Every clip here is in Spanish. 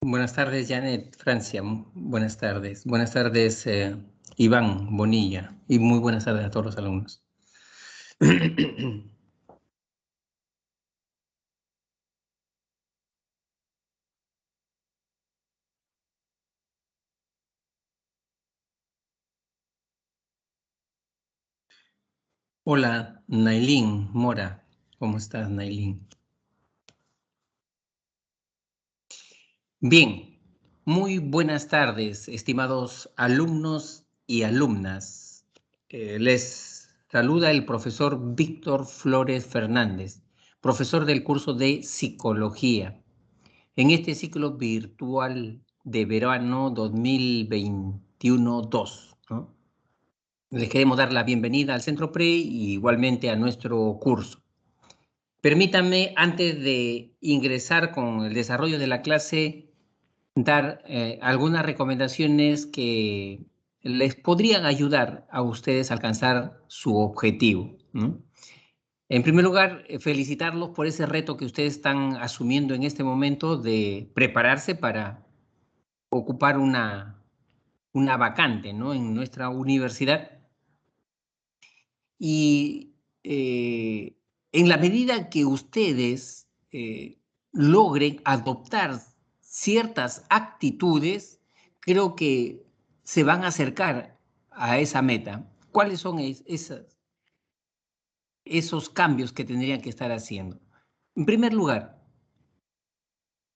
Buenas tardes, Janet, Francia. Buenas tardes. Buenas tardes, Iván Bonilla. Y muy buenas tardes a todos los alumnos. Hola, Nailín Mora. ¿Cómo estás, Nailín? Bien, muy buenas tardes, estimados alumnos y alumnas. Les saluda el profesor Víctor Flores Fernández, profesor del curso de Psicología. En este ciclo virtual de verano 2021-2, ¿no? Les queremos dar la bienvenida al Centro PRE y igualmente a nuestro curso. Permítanme, antes de ingresar con el desarrollo de la clase, dar algunas recomendaciones que les podrían ayudar a ustedes a alcanzar su objetivo, ¿no? En primer lugar, felicitarlos por ese reto que ustedes están asumiendo en este momento de prepararse para ocupar una vacante, ¿no?, en nuestra universidad. Y en la medida que ustedes logren adoptar ciertas actitudes, creo que se van a acercar a esa meta. ¿Cuáles son esos cambios que tendrían que estar haciendo? En primer lugar,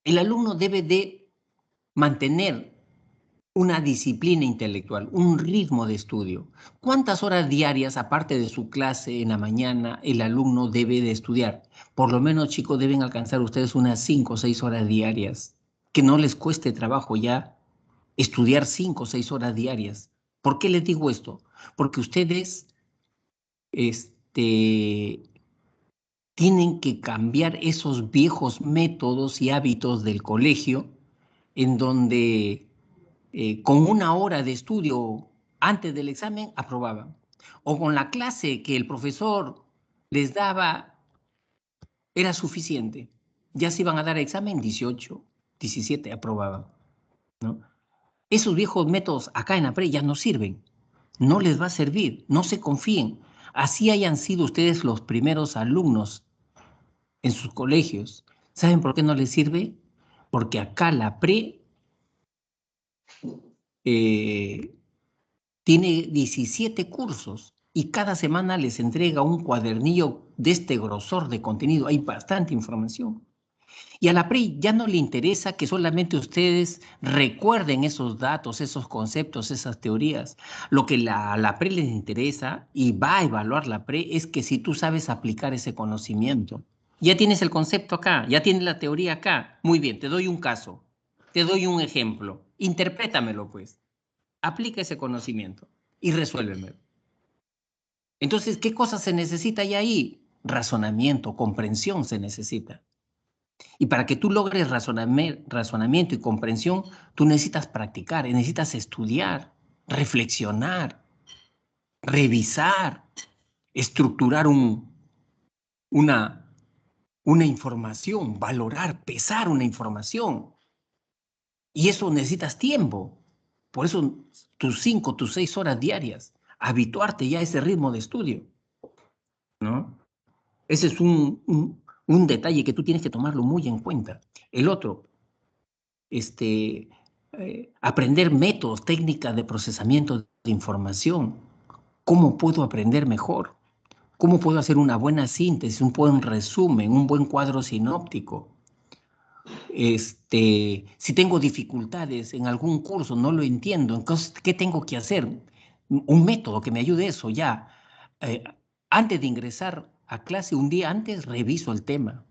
el alumno debe de mantener una disciplina intelectual, un ritmo de estudio. ¿Cuántas horas diarias, aparte de su clase en la mañana, el alumno debe de estudiar? Por lo menos, chicos, deben alcanzar ustedes unas 5 o 6 horas diarias. Que no les cueste trabajo ya estudiar 5 o 6 horas diarias. ¿Por qué les digo esto? Porque ustedes tienen que cambiar esos viejos métodos y hábitos del colegio en donde con una hora de estudio antes del examen aprobaban. O con la clase que el profesor les daba era suficiente. Ya se iban a dar examen 18, 17 aprobaban, ¿no? Esos viejos métodos acá en la pre ya no sirven. No les va a servir. No se confíen. Así hayan sido ustedes los primeros alumnos en sus colegios. ¿Saben por qué no les sirve? Porque acá la pre tiene 17 cursos y cada semana les entrega un cuadernillo de este grosor de contenido. Hay bastante información. Y a la PRI ya no le interesa que solamente ustedes recuerden esos datos, esos conceptos, esas teorías. Lo que a la PRI les interesa y va a evaluar la PRI es que si tú sabes aplicar ese conocimiento. Ya tienes el concepto acá, ya tienes la teoría acá. Muy bien, te doy un caso, te doy un ejemplo. Interprétamelo, pues. Aplica ese conocimiento y resuélvemelo. Entonces, ¿qué cosa se necesita ya ahí? Razonamiento, comprensión se necesita. Y para que tú logres razonamiento y comprensión, tú necesitas practicar, necesitas estudiar, reflexionar, revisar, estructurar una, una información, valorar, pesar una información. Y eso necesitas tiempo. Por eso tus 5, tus 6 horas diarias, habituarte ya a ese ritmo de estudio, ¿no? Ese es un detalle que tú tienes que tomarlo muy en cuenta. El otro, aprender métodos, técnicas de procesamiento de información. ¿Cómo puedo aprender mejor? ¿Cómo puedo hacer una buena síntesis, un buen resumen, un buen cuadro sinóptico? Si tengo dificultades en algún curso, no lo entiendo, entonces, ¿qué tengo que hacer? Un método que me ayude a eso ya. Eh, Antes de ingresar a clase, un día antes, reviso el tema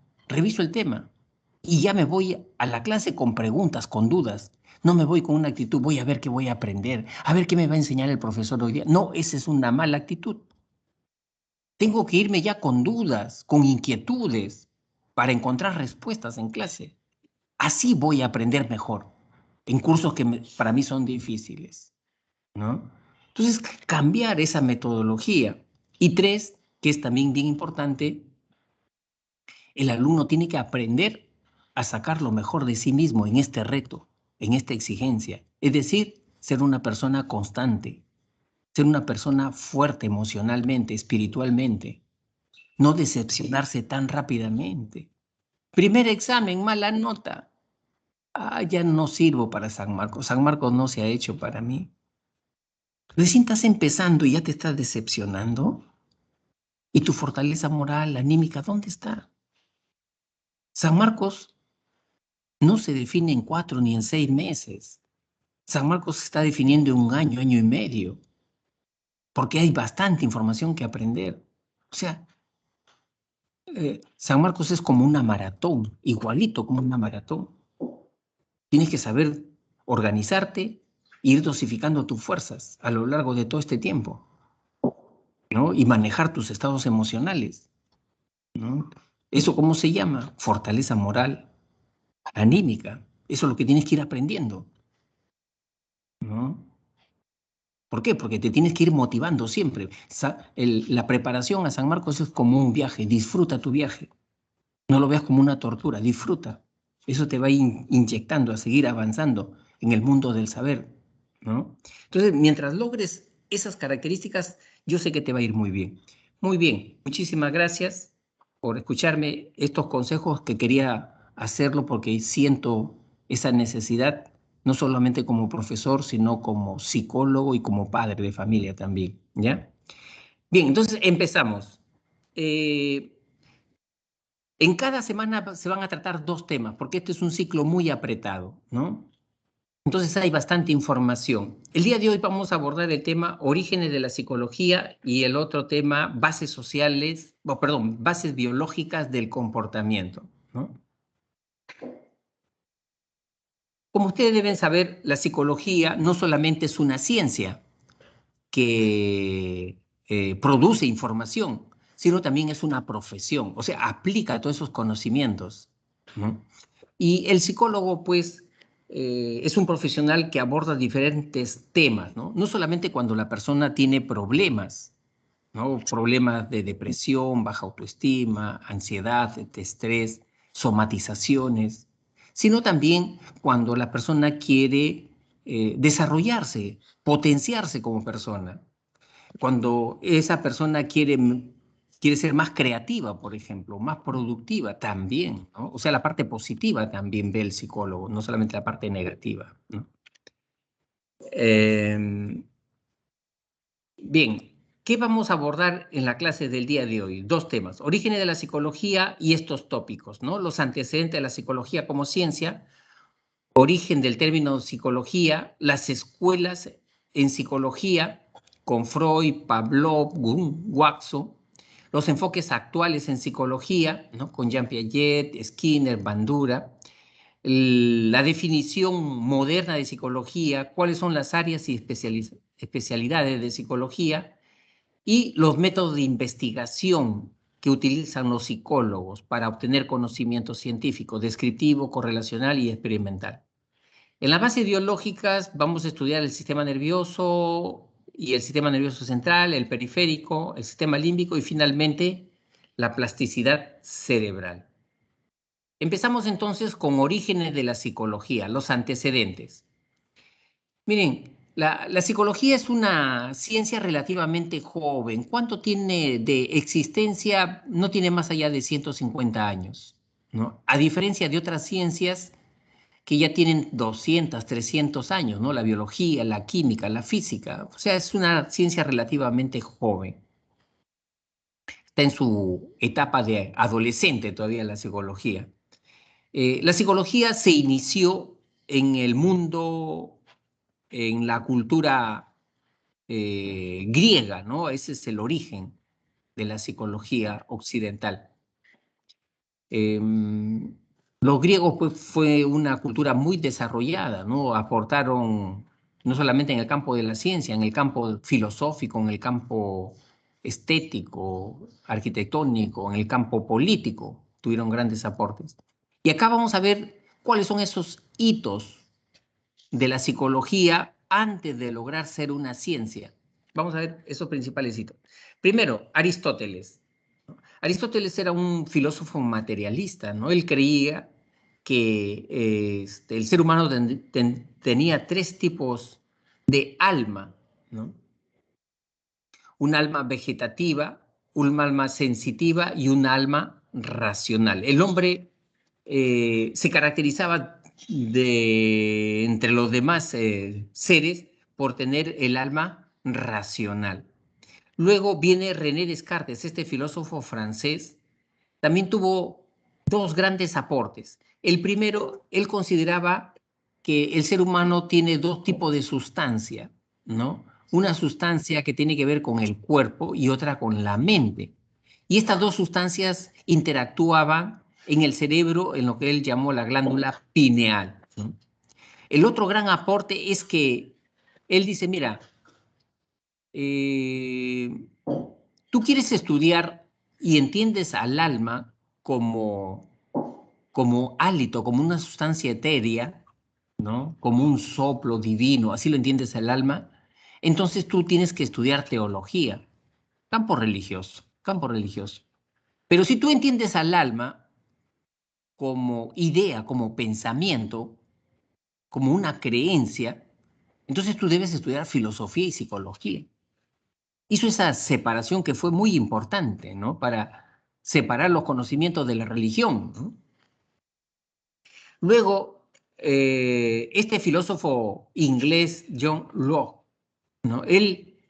y ya me voy a la clase con preguntas, con dudas. No me voy con una actitud, voy a ver qué voy a aprender, a ver qué me va a enseñar el profesor hoy día. No, esa es una mala actitud. Tengo que irme ya con dudas, con inquietudes, para encontrar respuestas en clase. Así voy a aprender mejor en cursos que para mí son difíciles, ¿no? Entonces, cambiar esa metodología. Y tres, que es también bien importante, el alumno tiene que aprender a sacar lo mejor de sí mismo en este reto. en esta exigencia. Es decir, ser una persona constante, ser una persona fuerte emocionalmente, espiritualmente, no decepcionarse tan rápidamente. Primer examen, mala nota. Ah, ya no sirvo para San Marcos. San Marcos no se ha hecho para mí. Recién estás empezando y ya te estás decepcionando. ¿Y tu fortaleza moral, anímica, dónde está? San Marcos no se define en 4 ni en 6 meses. San Marcos se está definiendo en un año, año y medio, porque hay bastante información que aprender. O sea, San Marcos es como una maratón, igualito como una maratón. Tienes que saber organizarte e ir dosificando tus fuerzas a lo largo de todo este tiempo, ¿no? Y manejar tus estados emocionales, ¿no? ¿Eso cómo se llama? Fortaleza moral, anímica. Eso es lo que tienes que ir aprendiendo, ¿no? ¿Por qué? Porque te tienes que ir motivando siempre. La preparación a San Marcos es como un viaje. Disfruta tu viaje. No lo veas como una tortura. Disfruta. Eso te va inyectando a seguir avanzando en el mundo del saber, ¿no? Entonces, mientras logres esas características, yo sé que te va a ir muy bien. Muy bien. Muchísimas gracias por escucharme estos consejos que quería hacerlo porque siento esa necesidad no solamente como profesor, sino como psicólogo y como padre de familia también, ¿ya? Bien, entonces empezamos. Eh, en cada semana se van a tratar 2 temas, porque este es un ciclo muy apretado, ¿no? Entonces hay bastante información. El día de hoy vamos a abordar el tema orígenes de la psicología y el otro tema bases sociales, perdón, bases biológicas del comportamiento, ¿no? Como ustedes deben saber, la psicología no solamente es una ciencia que produce información, sino también es una profesión, o sea, aplica todos esos conocimientos, ¿no? Y el psicólogo, pues, es un profesional que aborda diferentes temas, ¿no? No solamente cuando la persona tiene problemas, ¿no? Problemas de depresión, baja autoestima, ansiedad, de estrés, somatizaciones, sino también cuando la persona quiere desarrollarse, potenciarse como persona. Cuando esa persona quiere ser más creativa, por ejemplo, más productiva también, ¿no? O sea, la parte positiva también ve el psicólogo, no solamente la parte negativa, ¿no? Eh, Bien, ¿qué vamos a abordar en la clase del día de hoy? 2 temas, orígenes de la psicología y estos tópicos, ¿no? Los antecedentes de la psicología como ciencia, origen del término psicología, las escuelas en psicología con Freud, Pavlov, Jung, Watson, los enfoques actuales en psicología, ¿no? Con Jean Piaget, Skinner, Bandura, la definición moderna de psicología, cuáles son las áreas y especialidades de psicología y los métodos de investigación que utilizan los psicólogos para obtener conocimiento científico, descriptivo, correlacional y experimental. En las bases biológicas vamos a estudiar el sistema nervioso y el sistema nervioso central, el periférico, el sistema límbico y finalmente la plasticidad cerebral. Empezamos entonces con orígenes de la psicología, los antecedentes. Miren, la psicología es una ciencia relativamente joven. ¿Cuánto tiene de existencia? No tiene más allá de 150 años, ¿no? A diferencia de otras ciencias que ya tienen 200, 300 años, ¿no? La biología, la química, la física. O sea, es una ciencia relativamente joven. Está en su etapa de adolescente todavía la psicología. La psicología se inició en el mundo, en la cultura griega, ¿no? Ese es el origen de la psicología occidental. Los griegos pues, fue una cultura muy desarrollada, ¿no? Aportaron no solamente en el campo de la ciencia, en el campo filosófico, en el campo estético, arquitectónico, en el campo político, tuvieron grandes aportes. Y acá vamos a ver cuáles son esos hitos de la psicología antes de lograr ser una ciencia. Vamos a ver esos principales hitos. Primero, Aristóteles. Aristóteles era un filósofo materialista, ¿no? Él creía que el ser humano tenía tres tipos de alma, ¿no? Un alma vegetativa, un alma sensitiva y un alma racional. El hombre se caracterizaba entre los demás seres por tener el alma racional. Luego viene René Descartes, este filósofo francés, también tuvo dos grandes aportes. El primero, él consideraba que el ser humano tiene dos tipos de sustancia, ¿no? Una sustancia que tiene que ver con el cuerpo y otra con la mente. Y estas dos sustancias interactuaban en el cerebro, en lo que él llamó la glándula pineal, ¿no? El otro gran aporte es que él dice, mira, eh, tú quieres estudiar y entiendes al alma como hálito, como una sustancia etérea, ¿no? Como un soplo divino, así lo entiendes al alma, entonces tú tienes que estudiar teología, campo religioso, campo religioso. Pero si tú entiendes al alma como idea, como pensamiento, como una creencia, entonces tú debes estudiar filosofía y psicología. Hizo esa separación que fue muy importante, ¿no? Para separar los conocimientos de la religión, ¿no? Luego, este filósofo inglés, John Locke, ¿no? Él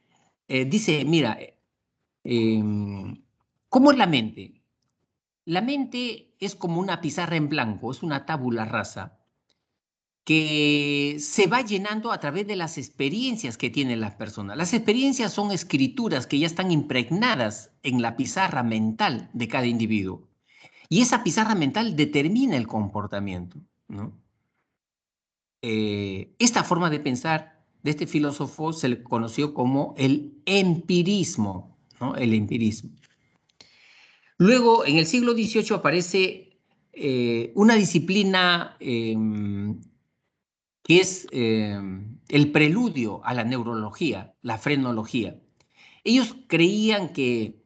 dice, mira, ¿cómo es la mente? La mente es como una pizarra en blanco, es una tabula rasa que se va llenando a través de las experiencias que tienen las personas. Las experiencias son escrituras que ya están impregnadas en la pizarra mental de cada individuo. Y esa pizarra mental determina el comportamiento, ¿no? Esta forma de pensar de este filósofo se le conoció como el empirismo, ¿no? El empirismo. Luego, en el siglo XVIII aparece una disciplina que es el preludio a la neurología, la frenología. Ellos creían que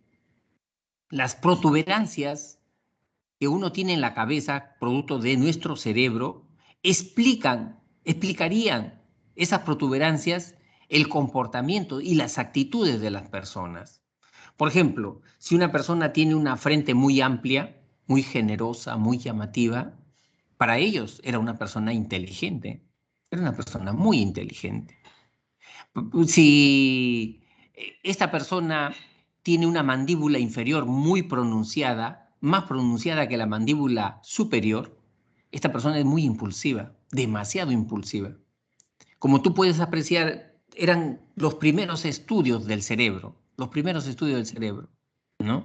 las protuberancias que uno tiene en la cabeza, producto de nuestro cerebro, explicarían esas protuberancias, el comportamiento y las actitudes de las personas. Por ejemplo, si una persona tiene una frente muy amplia, muy generosa, muy llamativa, para ellos era una persona inteligente, era una persona muy inteligente. Si esta persona tiene una mandíbula inferior muy pronunciada, más pronunciada que la mandíbula superior, esta persona es muy impulsiva, demasiado impulsiva. Como tú puedes apreciar, eran los primeros estudios del cerebro, los primeros estudios del cerebro, ¿no?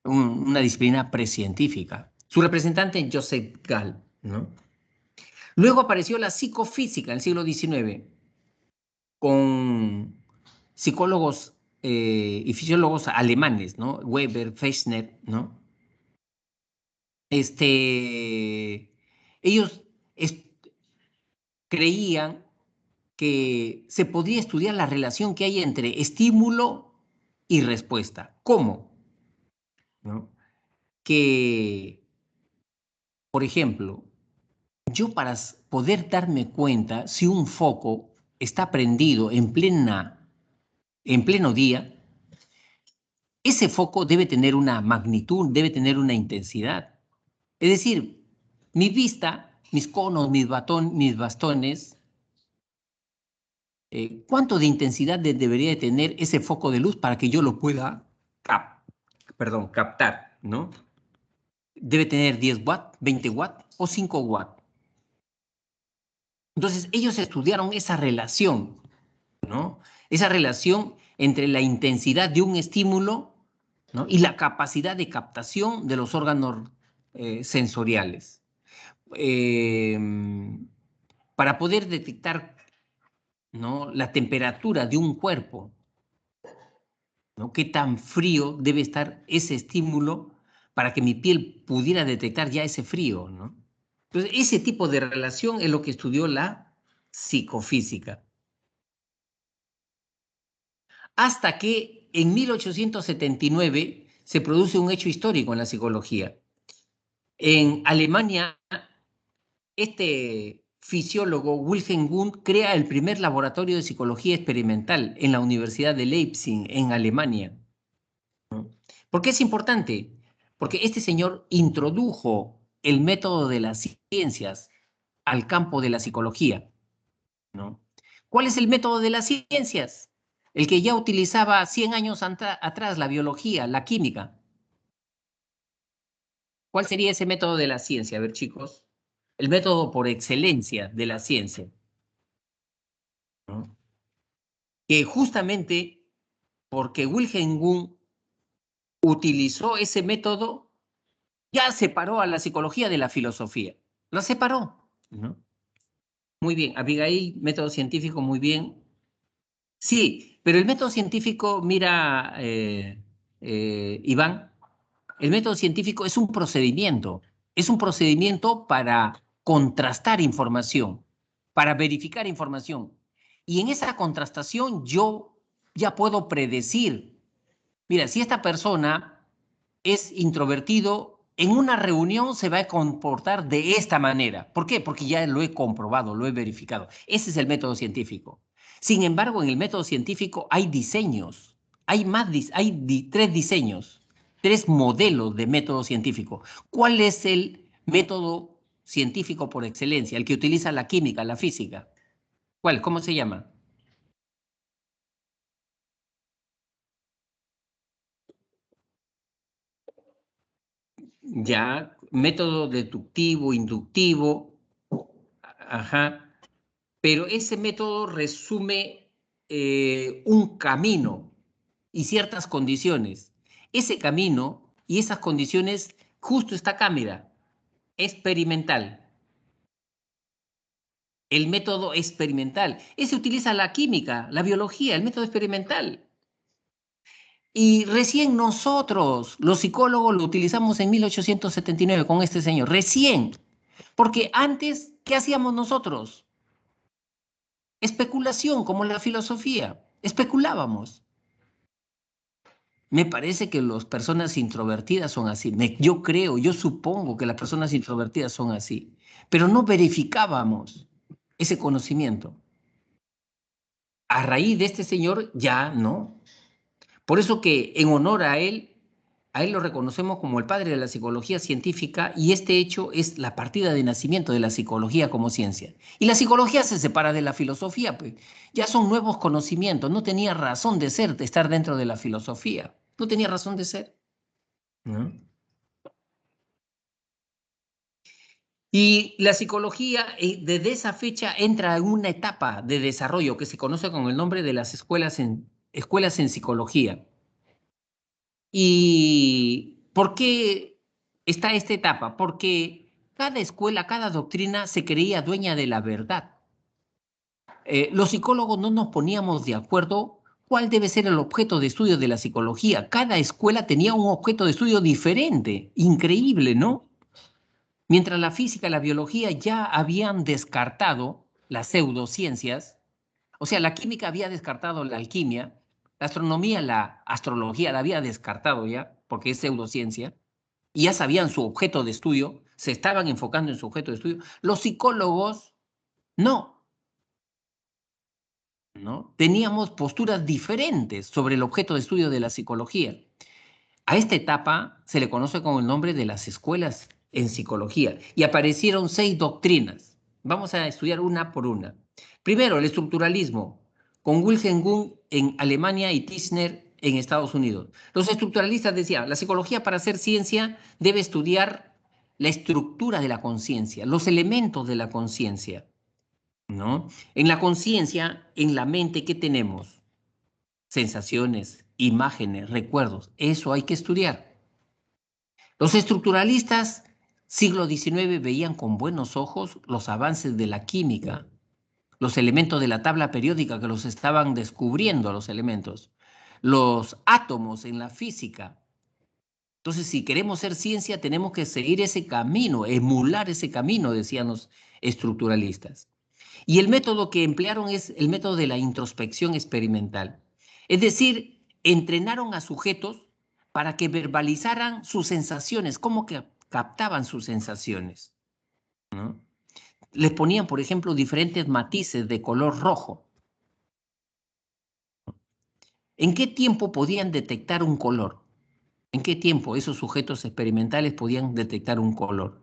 Una disciplina precientífica. Su representante es Joseph Gall, ¿no? Luego apareció la psicofísica en el siglo XIX con psicólogos y fisiólogos alemanes, ¿no? Weber, Fechner, ¿no? Ellos creían que se podía estudiar la relación que hay entre estímulo y respuesta. ¿Cómo? ¿No? Que, por ejemplo, yo para poder darme cuenta si un foco está prendido en pleno día, ese foco debe tener una magnitud, debe tener una intensidad. Es decir, mi vista, mis conos, mis bastones, ¿cuánto de intensidad debería de tener ese foco de luz para que yo lo pueda captar, ¿no? Debe tener 10 watts, 20 watts o 5 watts. Entonces, ellos estudiaron esa relación, ¿no? Esa relación entre la intensidad de un estímulo, ¿no? Y la capacidad de captación de los órganos sensoriales. Eh, para poder detectar, ¿no? La temperatura de un cuerpo, ¿no? Qué tan frío debe estar ese estímulo para que mi piel pudiera detectar ya ese frío, ¿no? Entonces, ese tipo de relación es lo que estudió la psicofísica. Hasta que en 1879 se produce un hecho histórico en la psicología. En Alemania este fisiólogo, Wilhelm Wundt, crea el primer laboratorio de psicología experimental en la Universidad de Leipzig, en Alemania. ¿Por qué es importante? Porque este señor introdujo el método de las ciencias al campo de la psicología, ¿no? ¿Cuál es el método de las ciencias? El que ya utilizaba 100 años atrás la biología, la química. ¿Cuál sería ese método de la ciencia? A ver, chicos, el método por excelencia de la ciencia, ¿no? Que justamente porque Wilhelm Wundt utilizó ese método, ya separó a la psicología de la filosofía. La separó, ¿no? Muy bien, Abigail, método científico, muy bien. Sí, pero el método científico, mira, Iván, el método científico es un procedimiento para contrastar información, para verificar información. Y en esa contrastación yo ya puedo predecir, mira, si esta persona es introvertido, en una reunión se va a comportar de esta manera. ¿Por qué? Porque ya lo he comprobado, lo he verificado. Ese es el método científico. Sin embargo, en el método científico hay diseños, hay más, tres diseños, tres modelos de método científico. ¿Cuál es el método científico por excelencia? El que utiliza la química, la física. ¿Cuál? ¿Cómo se llama? Ya, método deductivo, inductivo, ajá. Pero ese método resume un camino y ciertas condiciones. Ese camino y esas condiciones, justo está acá, mira, experimental. El método experimental. Ese utiliza la química, la biología, el método experimental. Y recién nosotros, los psicólogos, lo utilizamos en 1879 con este señor. Recién. Porque antes, ¿qué hacíamos nosotros? Especulación, como la filosofía. Especulábamos. Me parece que las personas introvertidas son así. Yo creo, yo supongo que las personas introvertidas son así. Pero no verificábamos ese conocimiento. A raíz de este señor, ya no. Por eso que en honor a él lo reconocemos como el padre de la psicología científica y este hecho es la partida de nacimiento de la psicología como ciencia. Y la psicología se separa de la filosofía, pues. Ya son nuevos conocimientos. No tenía razón de ser, de estar dentro de la filosofía. No tenía razón de ser. ¿No? Y la psicología desde esa fecha entra en una etapa de desarrollo que se conoce con el nombre de las escuelas en psicología. ¿Y por qué está esta etapa? Porque cada escuela, cada doctrina se creía dueña de la verdad. Los psicólogos no nos poníamos de acuerdo cuál debe ser el objeto de estudio de la psicología. Cada escuela tenía un objeto de estudio diferente. Increíble, ¿no? Mientras la física y la biología ya habían descartado las pseudociencias, o sea, la química había descartado la alquimia, la astronomía, la astrología la había descartado ya, porque es pseudociencia, y ya sabían su objeto de estudio, se estaban enfocando en su objeto de estudio. Los psicólogos no, ¿no? Teníamos posturas diferentes sobre el objeto de estudio de la psicología. A esta etapa se le conoce con el nombre de las escuelas en psicología y aparecieron 6 doctrinas. Vamos a estudiar una por una. Primero, el estructuralismo, con Wilhelm Wundt en Alemania y Tishner en Estados Unidos. Los estructuralistas decían, la psicología para ser ciencia debe estudiar la estructura de la conciencia, los elementos de la conciencia, ¿no? En la conciencia, en la mente, ¿qué tenemos? Sensaciones, imágenes, recuerdos. Eso hay que estudiar. Los estructuralistas siglo XIX veían con buenos ojos los avances de la química, los elementos de la tabla periódica que los estaban descubriendo los elementos, los átomos en la física. Entonces, si queremos ser ciencia, tenemos que seguir ese camino, emular ese camino, decían los estructuralistas. Y el método que emplearon es el método de la introspección experimental. Es decir, entrenaron a sujetos para que verbalizaran sus sensaciones, cómo que captaban sus sensaciones, ¿no? Les ponían, por ejemplo, diferentes matices de color rojo. ¿En qué tiempo podían detectar un color? ¿En qué tiempo esos sujetos experimentales podían detectar un color?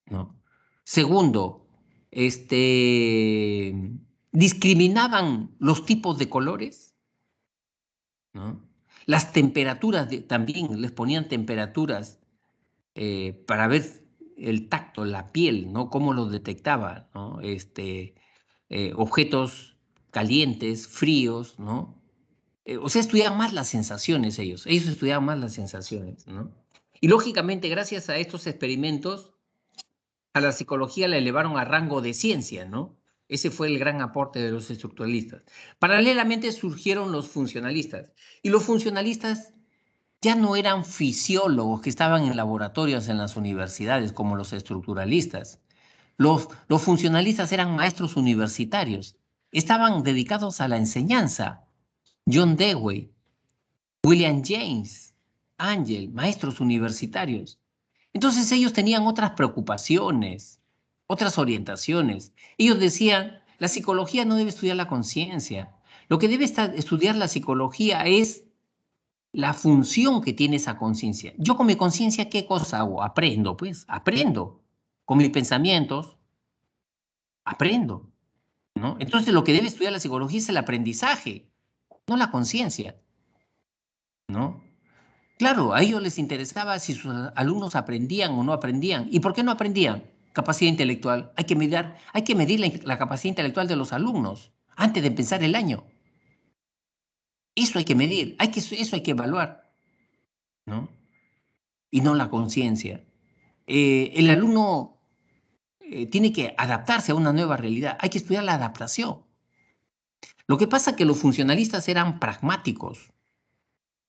¿No? Segundo, discriminaban los tipos de colores, ¿no? Las temperaturas, también les ponían temperaturas para ver el tacto, la piel, ¿no? Cómo lo detectaba, ¿no? Objetos calientes, fríos, ¿no? O sea, estudiaban más las sensaciones ellos estudiaban más las sensaciones, ¿no? Y lógicamente, gracias a estos experimentos, a la psicología la elevaron a rango de ciencia, ¿no? Ese fue el gran aporte de los estructuralistas. Paralelamente surgieron los funcionalistas, y los funcionalistas ya no eran fisiólogos que estaban en laboratorios en las universidades como los estructuralistas. Los funcionalistas eran maestros universitarios, estaban dedicados a la enseñanza. John Dewey, William James, Ángel, maestros universitarios. Entonces ellos tenían otras preocupaciones, otras orientaciones. Ellos decían, la psicología no debe estudiar la conciencia. Lo que debe estudiar la psicología es la función que tiene esa conciencia. Yo con mi conciencia, ¿qué cosa hago? Aprendo, pues, aprendo. Con mis pensamientos, aprendo, ¿no? Entonces lo que debe estudiar la psicología es el aprendizaje, no la conciencia, ¿no? Claro, a ellos les interesaba si sus alumnos aprendían o no aprendían. ¿Y por qué no aprendían? Capacidad intelectual. Hay que medir la capacidad intelectual de los alumnos antes de empezar el año. Eso hay que medir, eso hay que evaluar, ¿no? Y no la conciencia. El alumno tiene que adaptarse a una nueva realidad. Hay que estudiar la adaptación. Lo que pasa es que los funcionalistas eran pragmáticos,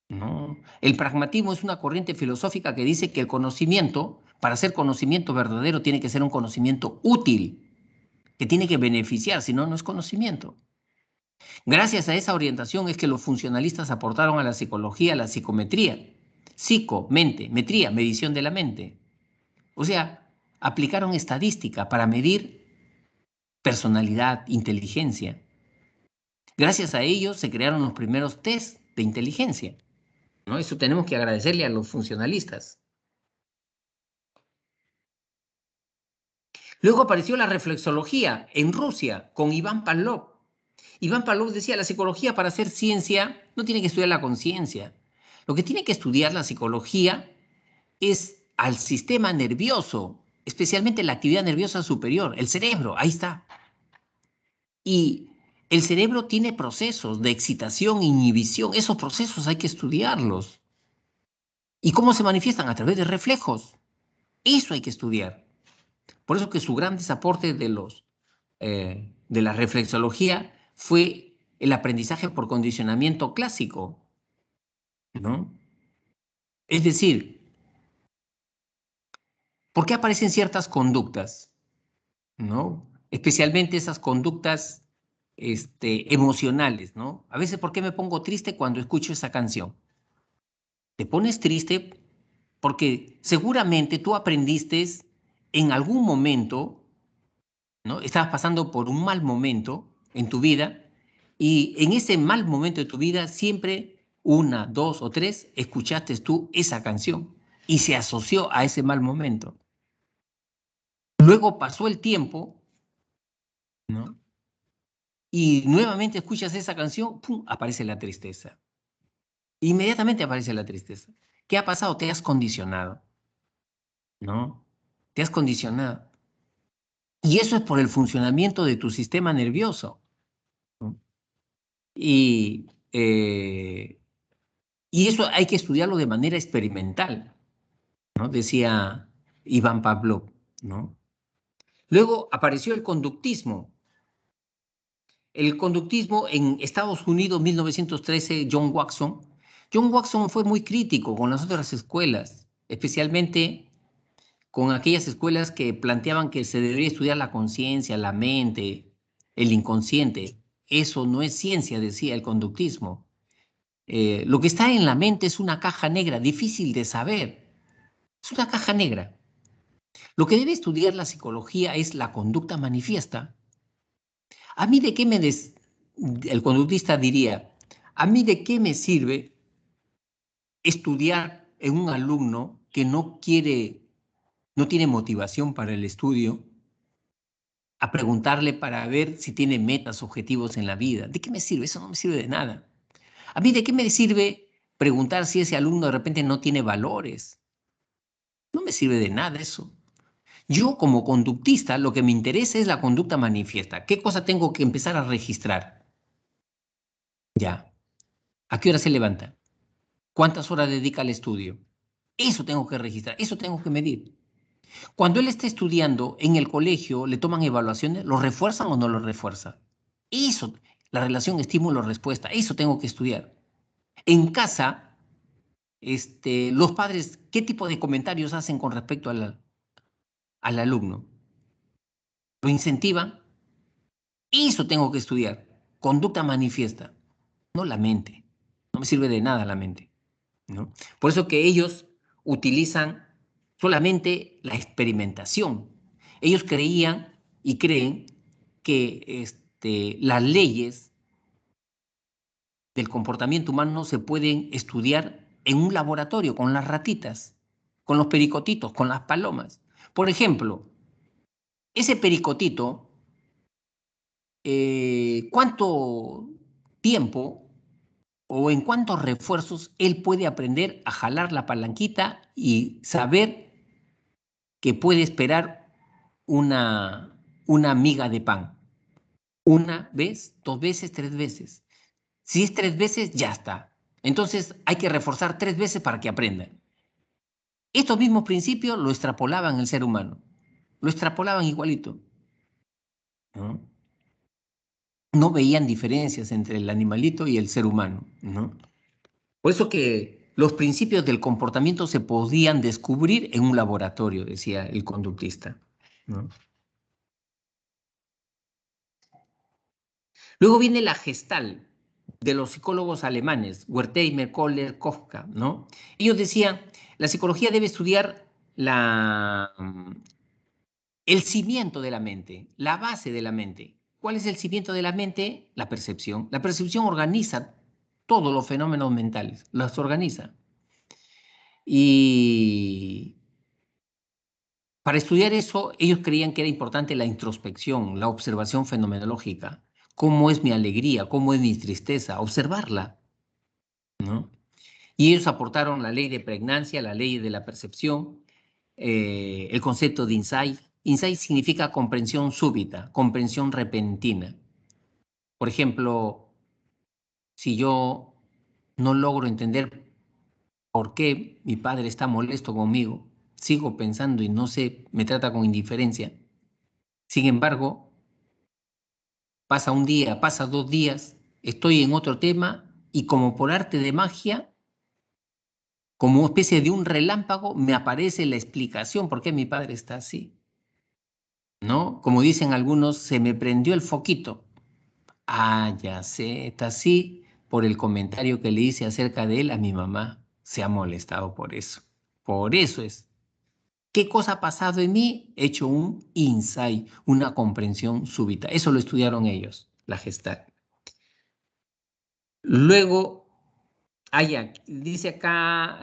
¿no? El pragmatismo es una corriente filosófica que dice que el conocimiento, para ser conocimiento verdadero, tiene que ser un conocimiento útil, que tiene que beneficiar, si no, no es conocimiento. Gracias a esa orientación es que los funcionalistas aportaron a la psicología la psicometría, psico, mente, metría, medición de la mente. O sea, aplicaron estadística para medir personalidad, inteligencia. Gracias a ellos se crearon los primeros test de inteligencia, ¿no? Eso tenemos que agradecerle a los funcionalistas. Luego apareció la reflexología en Rusia con Iván Pavlov. Iván Pavlov decía, la psicología para hacer ciencia no tiene que estudiar la conciencia. Lo que tiene que estudiar la psicología es al sistema nervioso, especialmente la actividad nerviosa superior, el cerebro, ahí está. Y el cerebro tiene procesos de excitación e inhibición. Esos procesos hay que estudiarlos. ¿Y cómo se manifiestan? A través de reflejos. Eso hay que estudiar. Por eso que su gran desaporte de la reflexología fue el aprendizaje por condicionamiento clásico, ¿no? Es decir, ¿por qué aparecen ciertas conductas, ¿no? Especialmente esas conductas emocionales, ¿no? A veces, ¿por qué me pongo triste cuando escucho esa canción? Te pones triste porque seguramente tú aprendiste en algún momento, ¿no? Estabas pasando por un mal momento en tu vida y en ese mal momento de tu vida siempre una, dos o tres escuchaste tú esa canción y se asoció a ese mal momento. Luego pasó el tiempo, ¿no? Y nuevamente escuchas esa canción, ¡pum!, aparece la tristeza. Inmediatamente aparece la tristeza. ¿Qué ha pasado? Te has condicionado, ¿no? Te has condicionado. Y eso es por el funcionamiento de tu sistema nervioso, ¿no? Y, eh, y eso hay que estudiarlo de manera experimental, ¿no? Decía Iván Pavlov, ¿no? Luego apareció el conductismo. El conductismo en Estados Unidos, 1913, John Watson. John Watson fue muy crítico con las otras escuelas, especialmente con aquellas escuelas que planteaban que se debería estudiar la conciencia, la mente, el inconsciente. Eso no es ciencia, decía el conductismo. Lo que está en la mente es una caja negra, difícil de saber. Es una caja negra. Lo que debe estudiar la psicología es la conducta manifiesta. A mí de qué el conductista diría, a mí de qué me sirve estudiar en un alumno que no quiere, no tiene motivación para el estudio, a preguntarle para ver si tiene metas, objetivos en la vida. ¿De qué me sirve? Eso no me sirve de nada. A mí de qué me sirve preguntar si ese alumno de repente no tiene valores. No me sirve de nada eso. Yo como conductista lo que me interesa es la conducta manifiesta. ¿Qué cosa tengo que empezar a registrar? Ya. ¿A qué hora se levanta? ¿Cuántas horas dedica al estudio? Eso tengo que registrar, eso tengo que medir. Cuando él está estudiando en el colegio, le toman evaluaciones, ¿lo refuerzan o no lo refuerzan? Eso, la relación estímulo-respuesta, eso tengo que estudiar. En casa, los padres, ¿qué tipo de comentarios hacen con respecto al alumno? ¿Lo incentivan? Eso tengo que estudiar. Conducta manifiesta, no la mente. No me sirve de nada la mente, ¿no? Por eso que ellos utilizan solamente la experimentación. Ellos creían y creen que las leyes del comportamiento humano se pueden estudiar en un laboratorio con las ratitas, con los pericotitos, con las palomas. Por ejemplo, ese pericotito, ¿cuánto tiempo o en cuántos refuerzos él puede aprender a jalar la palanquita y saber que puede esperar una miga de pan? Una vez, dos veces, tres veces. Si es tres veces, ya está. Entonces hay que reforzar tres veces para que aprenda. Estos mismos principios lo extrapolaban el ser humano. Lo extrapolaban igualito, ¿no? No veían diferencias entre el animalito y el ser humano, ¿no? Por eso que los principios del comportamiento se podían descubrir en un laboratorio, decía el conductista, ¿no? Luego viene la Gestalt de los psicólogos alemanes, Wertheimer, Kohler, Kafka, ¿no? Ellos decían, la psicología debe estudiar el cimiento de la mente, la base de la mente. ¿Cuál es el cimiento de la mente? La percepción. La percepción organiza todos los fenómenos mentales, los organiza. Y para estudiar eso, ellos creían que era importante la introspección, la observación fenomenológica. ¿Cómo es mi alegría? ¿Cómo es mi tristeza? Observarla, ¿no? Y ellos aportaron la ley de pregnancia, la ley de la percepción, el concepto de insight. Insight significa comprensión súbita, comprensión repentina. Por ejemplo, si yo no logro entender por qué mi padre está molesto conmigo, sigo pensando y no sé, me trata con indiferencia. Sin embargo, pasa un día, pasa 2 días, estoy en otro tema y como por arte de magia, como una especie de un relámpago, me aparece la explicación por qué mi padre está así, ¿no? Como dicen algunos, se me prendió el foquito. Ah, ya sé, está así por el comentario que le hice acerca de él a mi mamá. Se ha molestado por eso. Por eso es. ¿Qué cosa ha pasado en mí? He hecho un insight, una comprensión súbita. Eso lo estudiaron ellos, la Gestalt. Luego, dice acá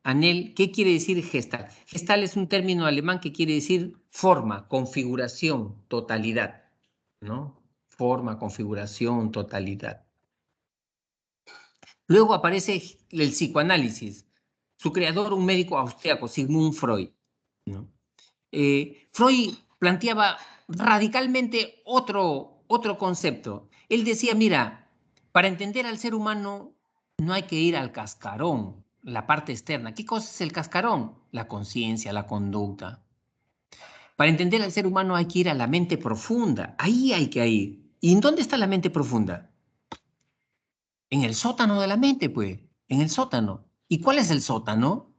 Anel, ¿qué quiere decir Gestalt? Gestalt es un término alemán que quiere decir forma, configuración, totalidad, ¿no? Forma, configuración, totalidad. Luego aparece el psicoanálisis. Su creador, un médico austriaco, Sigmund Freud, ¿no? Freud planteaba radicalmente otro concepto. Él decía, mira, para entender al ser humano no hay que ir al cascarón, la parte externa. ¿Qué cosa es el cascarón? La conciencia, la conducta. Para entender al ser humano hay que ir a la mente profunda. Ahí hay que ir. ¿Y en dónde está la mente profunda? En el sótano de la mente, pues, en el sótano. ¿Y cuál es el sótano?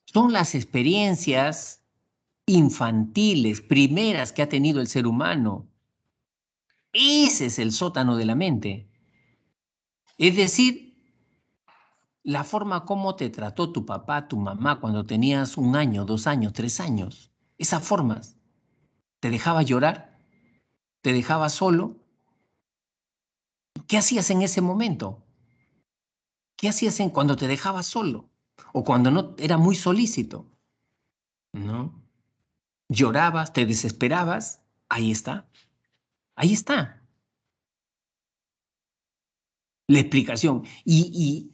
Son las experiencias infantiles, primeras que ha tenido el ser humano. Ese es el sótano de la mente. Es decir, la forma como te trató tu papá, tu mamá cuando tenías 1 año, 2 años, 3 años. Esas formas. ¿Te dejaba llorar? ¿Te dejaba solo? ¿Qué hacías en ese momento? ¿Qué hacías cuando te dejaba solo? O cuando no era muy solícito, ¿no? Llorabas, te desesperabas. Ahí está. Ahí está la explicación. Y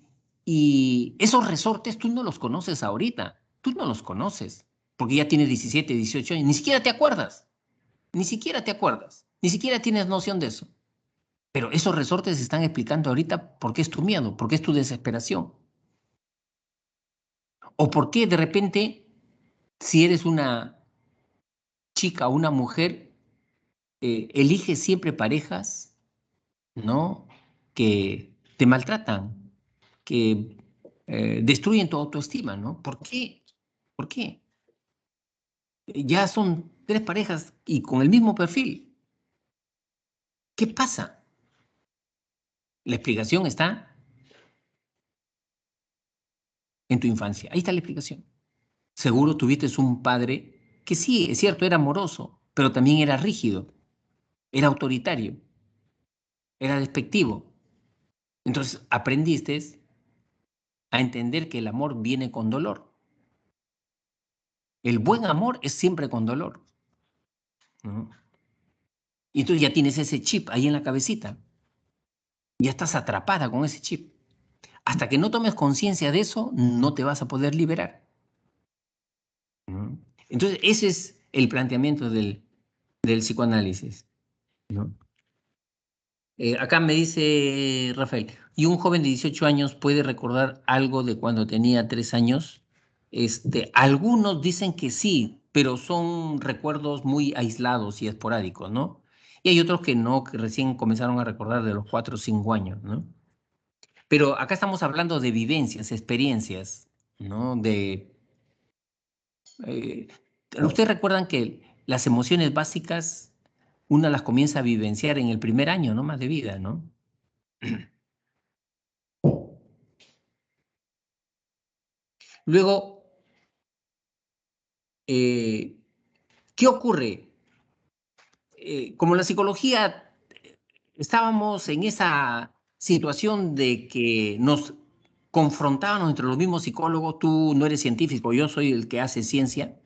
esos resortes tú no los conoces ahorita. Tú no los conoces. Porque ya tienes 17, 18 años. Ni siquiera te acuerdas. Ni siquiera te acuerdas. Ni siquiera tienes noción de eso. Pero esos resortes se están explicando ahorita por qué es tu miedo, por qué es tu desesperación. O por qué de repente, si eres una chica o una mujer, eliges siempre parejas, ¿no? Que te maltratan, que destruyen tu autoestima, ¿no? ¿Por qué? ¿Por qué? Ya son 3 parejas y con el mismo perfil. ¿Qué pasa? La explicación está en tu infancia. Ahí está la explicación. Seguro tuviste un padre que sí, es cierto, era amoroso, pero también era rígido, era autoritario, era despectivo. Entonces aprendiste a entender que el amor viene con dolor. El buen amor es siempre con dolor, ¿no? Y tú ya tienes ese chip ahí en la cabecita, ya estás atrapada con ese chip. Hasta que no tomes conciencia de eso, no te vas a poder liberar, ¿no? Entonces, ese es el planteamiento del psicoanálisis, ¿no? Acá me dice Rafael, ¿y un joven de 18 años puede recordar algo de cuando tenía 3 años? Algunos dicen que sí, pero son recuerdos muy aislados y esporádicos, ¿no? Y hay otros que no, que recién comenzaron a recordar de los 4 o 5 años, ¿no? Pero acá estamos hablando de vivencias, experiencias, ¿no? Eh, ¿Ustedes recuerdan que las emociones básicas una las comienza a vivenciar en el primer año, ¿no? Más de vida, ¿no? Luego, eh, ¿qué ocurre? Como la psicología, estábamos en esa situación de que nos confrontábamos entre los mismos psicólogos, tú no eres científico, yo soy el que hace ciencia.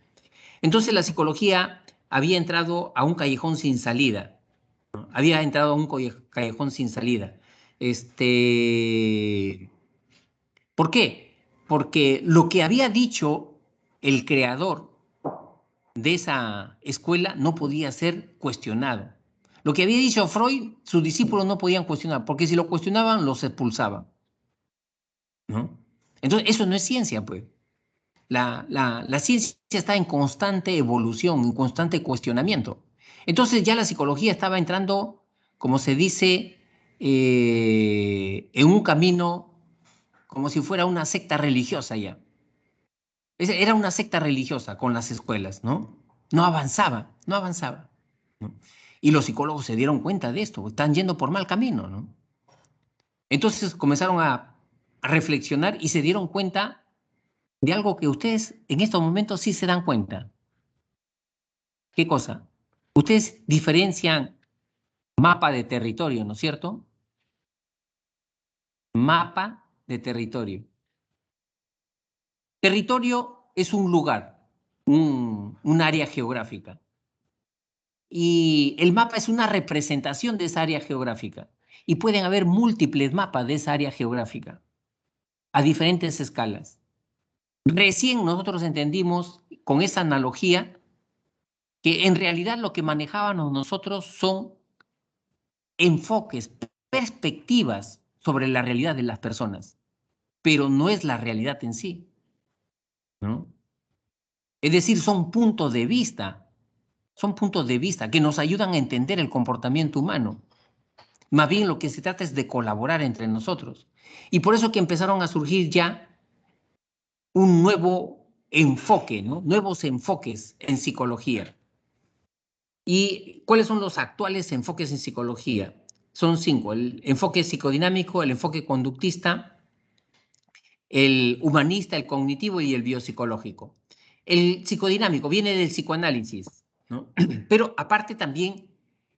Entonces la psicología había entrado a un callejón sin salida, ¿no? Había entrado a un callejón sin salida. ¿Por qué? Porque lo que había dicho el creador de esa escuela no podía ser cuestionado. Lo que había dicho Freud, sus discípulos no podían cuestionar, porque si lo cuestionaban, los expulsaban, ¿no? Entonces, eso no es ciencia, pues. La ciencia está en constante evolución, en constante cuestionamiento. Entonces, ya la psicología estaba entrando, como se dice, en un camino como si fuera una secta religiosa ya. Era una secta religiosa con las escuelas, ¿no? No avanzaba, no avanzaba, ¿no? Y los psicólogos se dieron cuenta de esto, están yendo por mal camino, ¿no? Entonces comenzaron a reflexionar y se dieron cuenta de algo que ustedes en estos momentos sí se dan cuenta. ¿Qué cosa? Ustedes diferencian mapa de territorio, ¿no es cierto? Mapa de territorio. Territorio es un lugar, un área geográfica. Y el mapa es una representación de esa área geográfica. Y pueden haber múltiples mapas de esa área geográfica a diferentes escalas. Recién nosotros entendimos con esa analogía que en realidad lo que manejábamos nosotros son enfoques, perspectivas sobre la realidad de las personas, pero no es la realidad en sí, ¿no? Es decir, son puntos de vista que nos ayudan a entender el comportamiento humano. Más bien lo que se trata es de colaborar entre nosotros. Y por eso que empezaron a surgir ya un nuevo enfoque, ¿no? Nuevos enfoques en psicología. ¿Y cuáles son los actuales enfoques en psicología? Son 5: el enfoque psicodinámico, el enfoque conductista, el humanista, el cognitivo y el biopsicológico. El psicodinámico viene del psicoanálisis, ¿no? Pero aparte también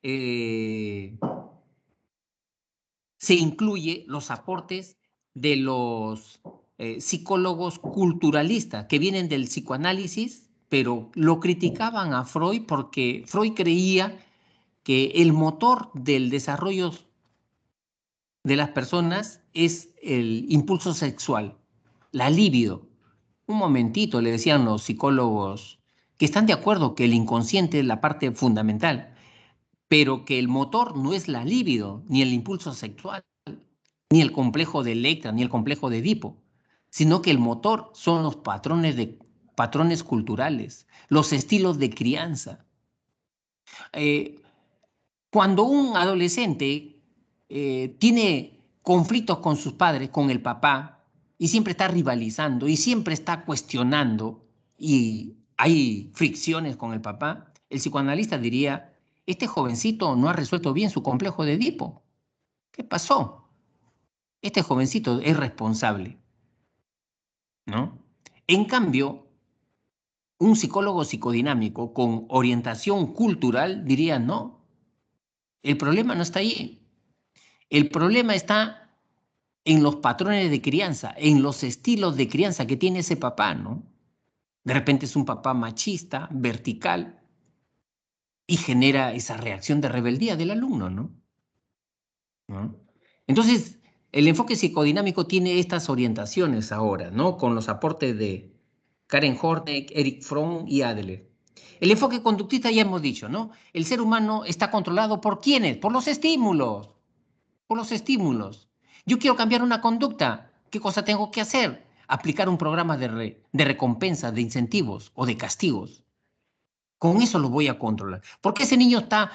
se incluye los aportes de los psicólogos culturalistas que vienen del psicoanálisis, pero lo criticaban a Freud porque Freud creía que el motor del desarrollo de las personas es el impulso sexual, la libido. Un momentito, le decían los psicólogos, que están de acuerdo que el inconsciente es la parte fundamental, pero que el motor no es la libido, ni el impulso sexual, ni el complejo de Electra, ni el complejo de Edipo, sino que el motor son los patrones culturales, los estilos de crianza. Eh, Cuando un adolescente tiene conflictos con sus padres, con el papá, y siempre está rivalizando y siempre está cuestionando y hay fricciones con el papá, el psicoanalista diría, este jovencito no ha resuelto bien su complejo de Edipo. ¿Qué pasó? Este jovencito es responsable, ¿no? En cambio, un psicólogo psicodinámico con orientación cultural diría, no, el problema no está ahí. El problema está en los patrones de crianza, en los estilos de crianza que tiene ese papá, ¿no? De repente es un papá machista, vertical, y genera esa reacción de rebeldía del alumno, ¿no? ¿No? Entonces, el enfoque psicodinámico tiene estas orientaciones ahora, ¿no? Con los aportes de Karen Horney, Eric Fromm y Adler. El enfoque conductista ya hemos dicho, ¿no? El ser humano está controlado ¿por quiénes? Por los estímulos. Por los estímulos. Yo quiero cambiar una conducta. ¿Qué cosa tengo que hacer? Aplicar un programa de recompensa, de incentivos o de castigos. Con eso lo voy a controlar. Porque ese niño está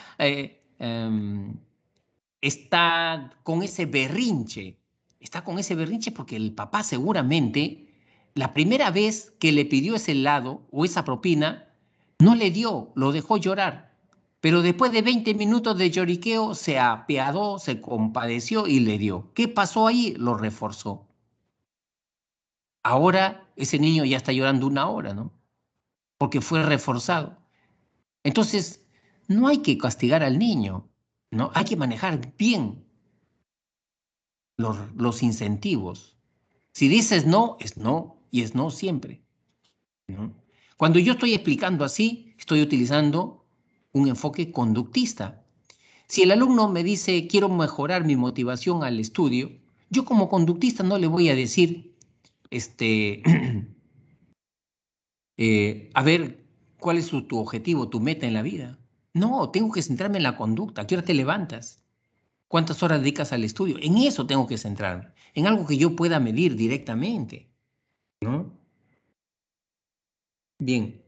con ese berrinche. Está con ese berrinche porque el papá seguramente, la primera vez que le pidió ese helado o esa propina, no le dio, lo dejó llorar. Pero después de 20 minutos de lloriqueo, se apiadó, se compadeció y le dio. ¿Qué pasó ahí? Lo reforzó. Ahora ese niño ya está llorando una hora, ¿no? Porque fue reforzado. Entonces, no hay que castigar al niño, ¿no? Hay que manejar bien los incentivos. Si dices no, es no y es no siempre, ¿no? Cuando yo estoy explicando así, estoy utilizando un enfoque conductista. Si el alumno me dice, quiero mejorar mi motivación al estudio, yo como conductista no le voy a decir, este, a ver, ¿cuál es tu objetivo, tu meta en la vida? No, tengo que centrarme en la conducta. ¿A qué hora te levantas? ¿Cuántas horas dedicas al estudio? En eso tengo que centrarme, en algo que yo pueda medir directamente, ¿no? Bien.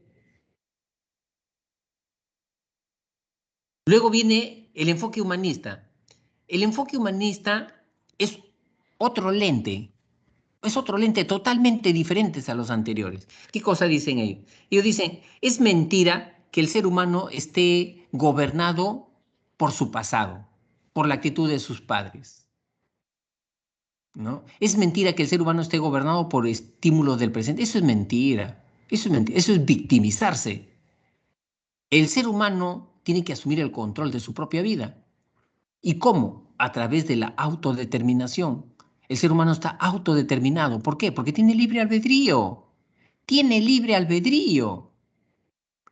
Luego viene el enfoque humanista. El enfoque humanista es otro lente, es otro lente totalmente diferente a los anteriores. ¿Qué cosa dicen ellos? Ellos dicen, es mentira que el ser humano esté gobernado por su pasado, por la actitud de sus padres, ¿no? Es mentira que el ser humano esté gobernado por estímulos del presente. Eso es mentira. Eso es mentira. Eso es victimizarse. El ser humano tiene que asumir el control de su propia vida. ¿Y cómo? A través de la autodeterminación. El ser humano está autodeterminado. ¿Por qué? Porque tiene libre albedrío. Tiene libre albedrío.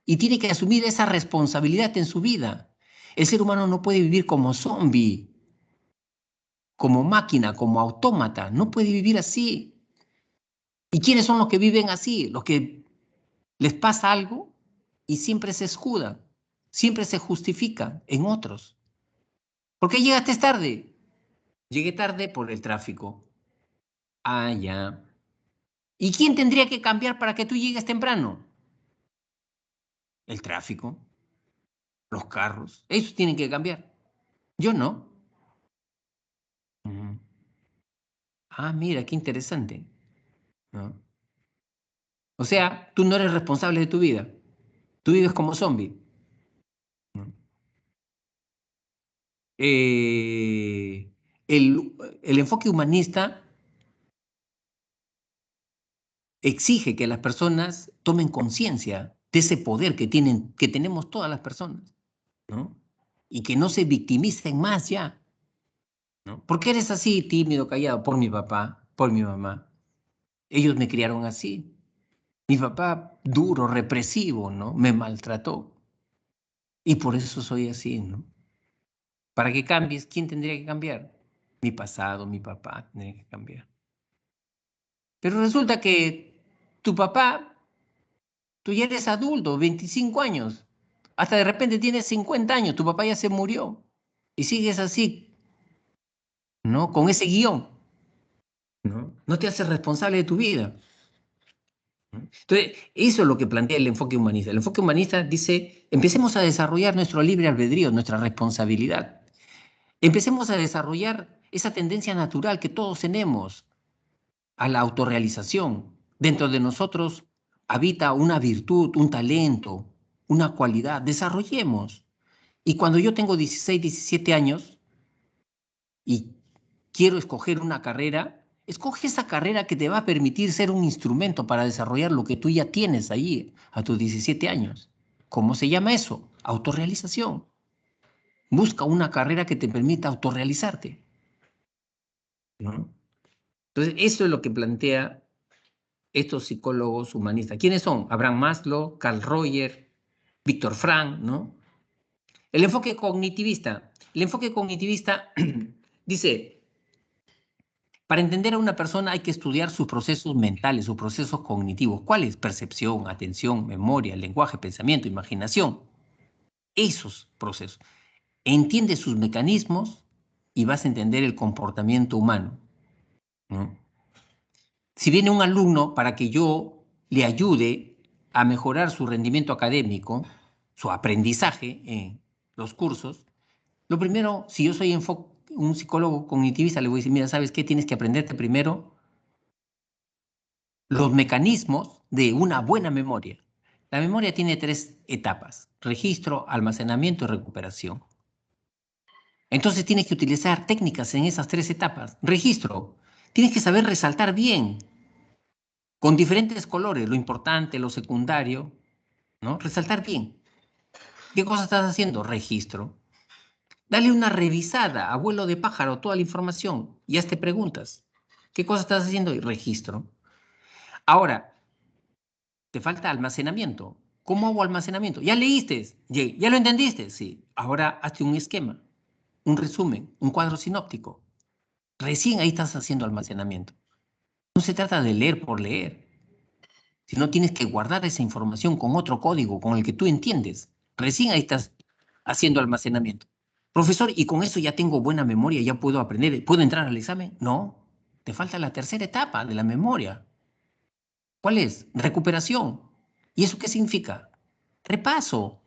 Y tiene que asumir esa responsabilidad en su vida. El ser humano no puede vivir como zombie, como máquina, como autómata. No puede vivir así. ¿Y quiénes son los que viven así? Los que les pasa algo y siempre se escudan, siempre se justifican en otros. ¿Por qué llegaste tarde? Llegué tarde por el tráfico. Ah, ya. ¿Y quién tendría que cambiar para que tú llegues temprano? El tráfico, los carros. Ellos tienen que cambiar. Yo no. Ujú. Ah, mira, qué interesante, ¿no? O sea, tú no eres responsable de tu vida. Tú vives como zombie, ¿no? Eh, el enfoque humanista exige que las personas tomen conciencia de ese poder que tenemos todas las personas, ¿no? Y que no se victimicen más ya, ¿no? ¿Por qué eres así, tímido, callado? Por mi papá, por mi mamá. Ellos me criaron así. Mi papá, duro, represivo, ¿no? Me maltrató. Y por eso soy así, ¿no? Para que cambies, ¿quién tendría que cambiar? Mi pasado, mi papá tendría que cambiar. Pero resulta que tu papá, tú ya eres adulto, 25 años. Hasta de repente tienes 50 años, tu papá ya se murió. Y sigues así, ¿no? Con ese guión, ¿no? No te haces responsable de tu vida, ¿no? Entonces, eso es lo que plantea el enfoque humanista. El enfoque humanista dice, empecemos a desarrollar nuestro libre albedrío, nuestra responsabilidad. Empecemos a desarrollar esa tendencia natural que todos tenemos a la autorrealización. Dentro de nosotros habita una virtud, un talento, una cualidad. Desarrollemos. Y cuando yo tengo 16, 17 años y quiero escoger una carrera, escoge esa carrera que te va a permitir ser un instrumento para desarrollar lo que tú ya tienes ahí a tus 17 años. ¿Cómo se llama eso? Autorrealización. Busca una carrera que te permita autorrealizarte, ¿no? Entonces, eso es lo que plantea estos psicólogos humanistas. ¿Quiénes son? Abraham Maslow, Carl Rogers, Víctor Frank, ¿no? El enfoque cognitivista. El enfoque cognitivista dice, para entender a una persona hay que estudiar sus procesos mentales, sus procesos cognitivos. ¿Cuáles? Percepción, atención, memoria, lenguaje, pensamiento, imaginación. Esos procesos. Entiende sus mecanismos y vas a entender el comportamiento humano, ¿no? Si viene un alumno para que yo le ayude a mejorar su rendimiento académico, su aprendizaje en los cursos, lo primero, si yo soy un psicólogo cognitivista, le voy a decir, mira, ¿sabes qué? Tienes que aprenderte primero los mecanismos de una buena memoria. La memoria tiene 3 etapas: registro, almacenamiento y recuperación. Entonces tienes que utilizar técnicas en esas 3 etapas. Registro, tienes que saber resaltar bien, con diferentes colores, lo importante, lo secundario, ¿no? Resaltar bien. ¿Qué cosa estás haciendo? Registro. Dale una revisada, abuelo de pájaro, toda la información y hazte preguntas. ¿Qué cosa estás haciendo? Registro. Ahora, te falta almacenamiento. ¿Cómo hago almacenamiento? ¿Ya leíste? ¿Ya lo entendiste? Sí. Ahora hazte un esquema, un resumen, un cuadro sinóptico. Recién ahí estás haciendo almacenamiento. No se trata de leer por leer, sino tienes que guardar esa información con otro código, con el que tú entiendes. Recién ahí estás haciendo almacenamiento. Profesor, ¿y con eso ya tengo buena memoria, ya puedo aprender, puedo entrar al examen? No, te falta la tercera etapa de la memoria. ¿Cuál es? Recuperación. ¿Y eso qué significa? Repaso.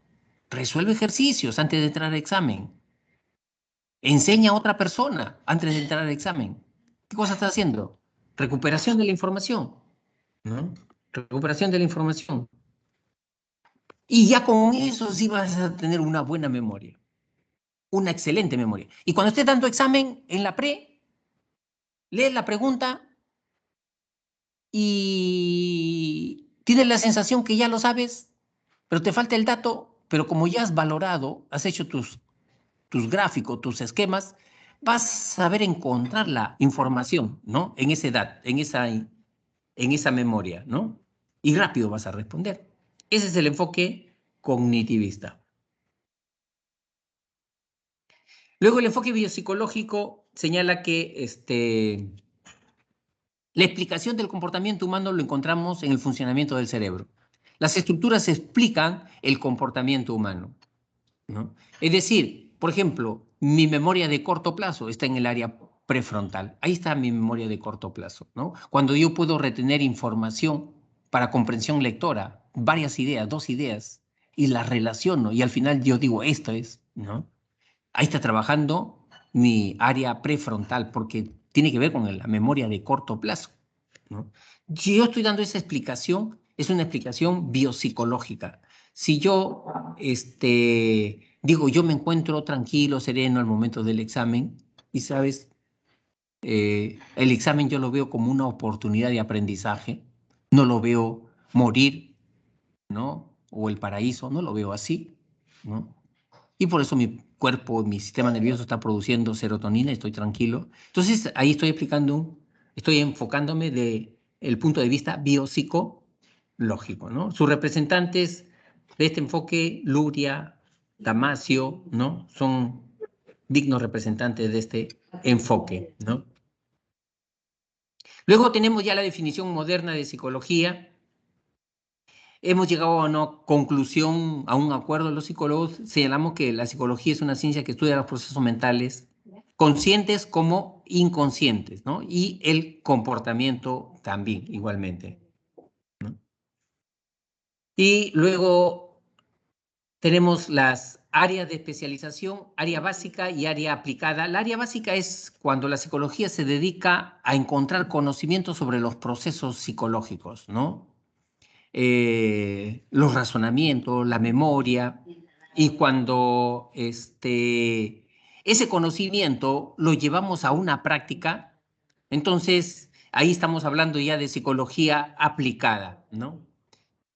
Resuelve ejercicios antes de entrar al examen. Enseña a otra persona antes de entrar al examen. ¿Qué cosa estás haciendo? Recuperación de la información, ¿no? Recuperación de la información. Y ya con eso sí vas a tener una buena memoria, una excelente memoria. Y cuando estés dando examen en la pre, lees la pregunta y tienes la sensación que ya lo sabes, pero te falta el dato, pero como ya has valorado, has hecho tus gráficos, tus esquemas, vas a saber encontrar la información, ¿no? En esa edad, en esa memoria, ¿no? Y rápido vas a responder. Ese es el enfoque cognitivista. Luego el enfoque biopsicológico señala que la explicación del comportamiento humano lo encontramos en el funcionamiento del cerebro. Las estructuras explican el comportamiento humano, ¿no? Es decir, por ejemplo, mi memoria de corto plazo está en el área prefrontal. Ahí está mi memoria de corto plazo, ¿no? Cuando yo puedo retener información para comprensión lectora, varias ideas, 2 ideas, y las relaciono y al final yo digo, esto es, ¿no? Ahí está trabajando mi área prefrontal porque tiene que ver con la memoria de corto plazo, ¿no? Si yo estoy dando esa explicación, es una explicación biopsicológica. Si yo digo, yo me encuentro tranquilo, sereno al momento del examen, y sabes, el examen yo lo veo como una oportunidad de aprendizaje, no lo veo morir, ¿no? O el paraíso, no lo veo así, ¿no? Y por eso mi cuerpo, mi sistema nervioso está produciendo serotonina, estoy tranquilo. Entonces, ahí estoy explicando, estoy enfocándome de el punto de vista biopsicológico, ¿no? Sus representantes de este enfoque, Luria, Damasio, ¿no? Son dignos representantes de este enfoque, ¿no? Luego tenemos ya la definición moderna de psicología. Hemos llegado a una conclusión, a un acuerdo de los psicólogos. Señalamos que la psicología es una ciencia que estudia los procesos mentales, conscientes como inconscientes, ¿no? Y el comportamiento también, igualmente, ¿no? Y luego tenemos las áreas de especialización, área básica y área aplicada. La área básica es cuando la psicología se dedica a encontrar conocimientos sobre los procesos psicológicos, ¿no? Los razonamientos, la memoria, y cuando ese conocimiento lo llevamos a una práctica, entonces ahí estamos hablando ya de psicología aplicada, ¿no?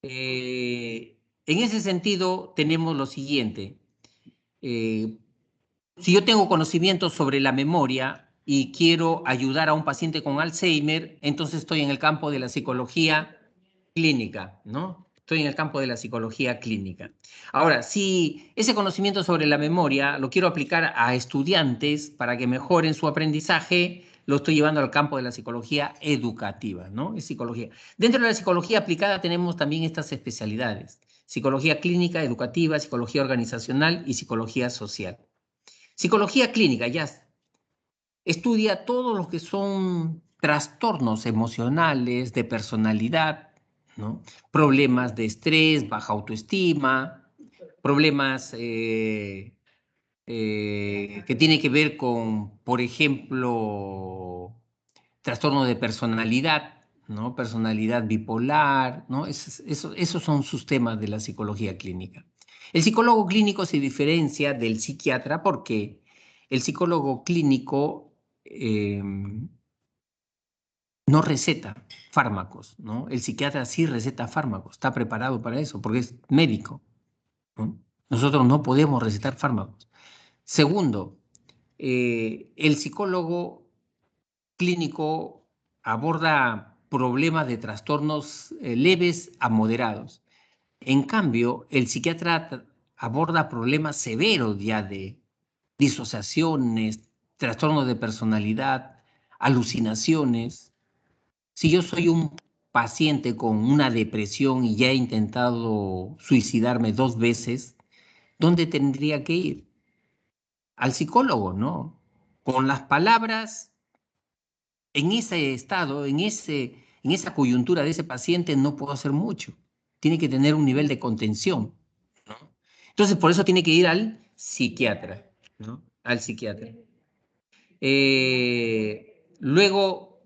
En ese sentido, tenemos lo siguiente. Eh, si yo tengo conocimiento sobre la memoria y quiero ayudar a un paciente con Alzheimer, entonces estoy en el campo de la psicología clínica, ¿no? Estoy en el campo de la psicología clínica. Ahora, si ese conocimiento sobre la memoria lo quiero aplicar a estudiantes para que mejoren su aprendizaje, lo estoy llevando al campo de la psicología educativa, ¿no? Es psicología. Dentro de la psicología aplicada tenemos también estas especialidades: psicología clínica, educativa, psicología organizacional y psicología social. Psicología clínica ya estudia todo lo que son trastornos emocionales, de personalidad, ¿no? Problemas de estrés, baja autoestima, problemas que tienen que ver con, por ejemplo, trastorno de personalidad, ¿no? Personalidad bipolar, ¿no? Esos son sus temas de la psicología clínica. El psicólogo clínico se diferencia del psiquiatra porque el psicólogo clínico no receta fármacos, ¿no? El psiquiatra sí receta fármacos, está preparado para eso porque es médico, ¿no? Nosotros no podemos recetar fármacos. Segundo, el psicólogo clínico aborda problemas de trastornos leves a moderados. En cambio, el psiquiatra aborda problemas severos ya de disociaciones, trastornos de personalidad, alucinaciones. Si yo soy un paciente con una depresión y ya he intentado suicidarme 2 veces, ¿dónde tendría que ir? Al psicólogo, ¿no? Con las palabras en ese estado, en esa coyuntura de ese paciente no puedo hacer mucho. Tiene que tener un nivel de contención, ¿no? Entonces, por eso tiene que ir al psiquiatra, ¿no? Al psiquiatra. Luego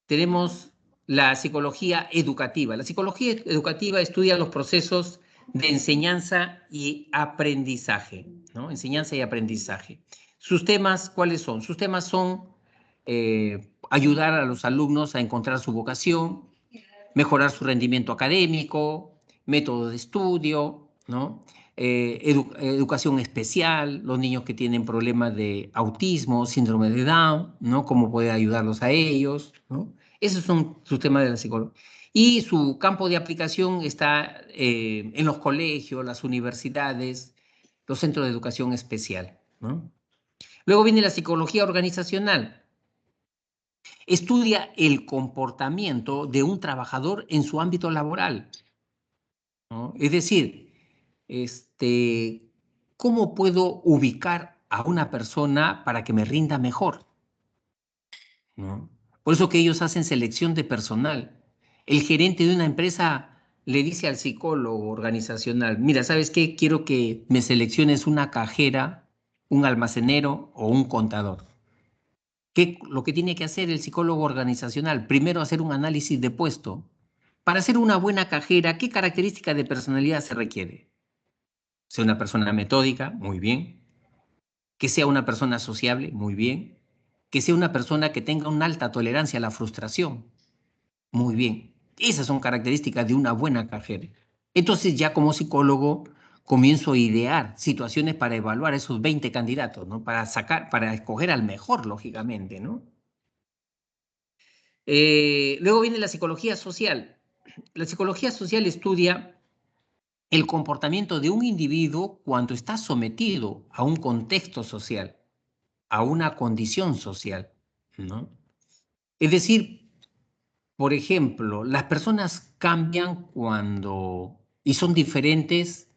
tenemos la psicología educativa. La psicología educativa estudia los procesos de enseñanza y aprendizaje, ¿no? Enseñanza y aprendizaje. ¿Sus temas cuáles son? Sus temas son ayudar a los alumnos a encontrar su vocación, mejorar su rendimiento académico, método de estudio, ¿no? Educación especial, los niños que tienen problemas de autismo, síndrome de Down, ¿no? Cómo puede ayudarlos a ellos, ¿no? Esos son sus temas de la psicología. Y su campo de aplicación está en los colegios, las universidades, los centros de educación especial, ¿no? Luego viene la psicología organizacional. Estudia el comportamiento de un trabajador en su ámbito laboral, ¿no? Es decir, ¿cómo puedo ubicar a una persona para que me rinda mejor, ¿no? Por eso que ellos hacen selección de personal. El gerente de una empresa le dice al psicólogo organizacional: mira, ¿sabes qué? Quiero que me selecciones una cajera, un almacenero o un contador. Lo que tiene que hacer el psicólogo organizacional? Primero, hacer un análisis de puesto. Para ser una buena cajera, ¿qué característica de personalidad se requiere? Ser una persona metódica, muy bien. Que sea una persona sociable, muy bien. Que sea una persona que tenga una alta tolerancia a la frustración, muy bien. Esas son características de una buena cajera. Entonces ya como psicólogo comienzo a idear situaciones para evaluar esos 20 candidatos, ¿no? Para escoger al mejor, lógicamente, ¿no? Luego viene la psicología social. La psicología social estudia el comportamiento de un individuo cuando está sometido a un contexto social, a una condición social, ¿no? Es decir, por ejemplo, las personas cambian y son diferentes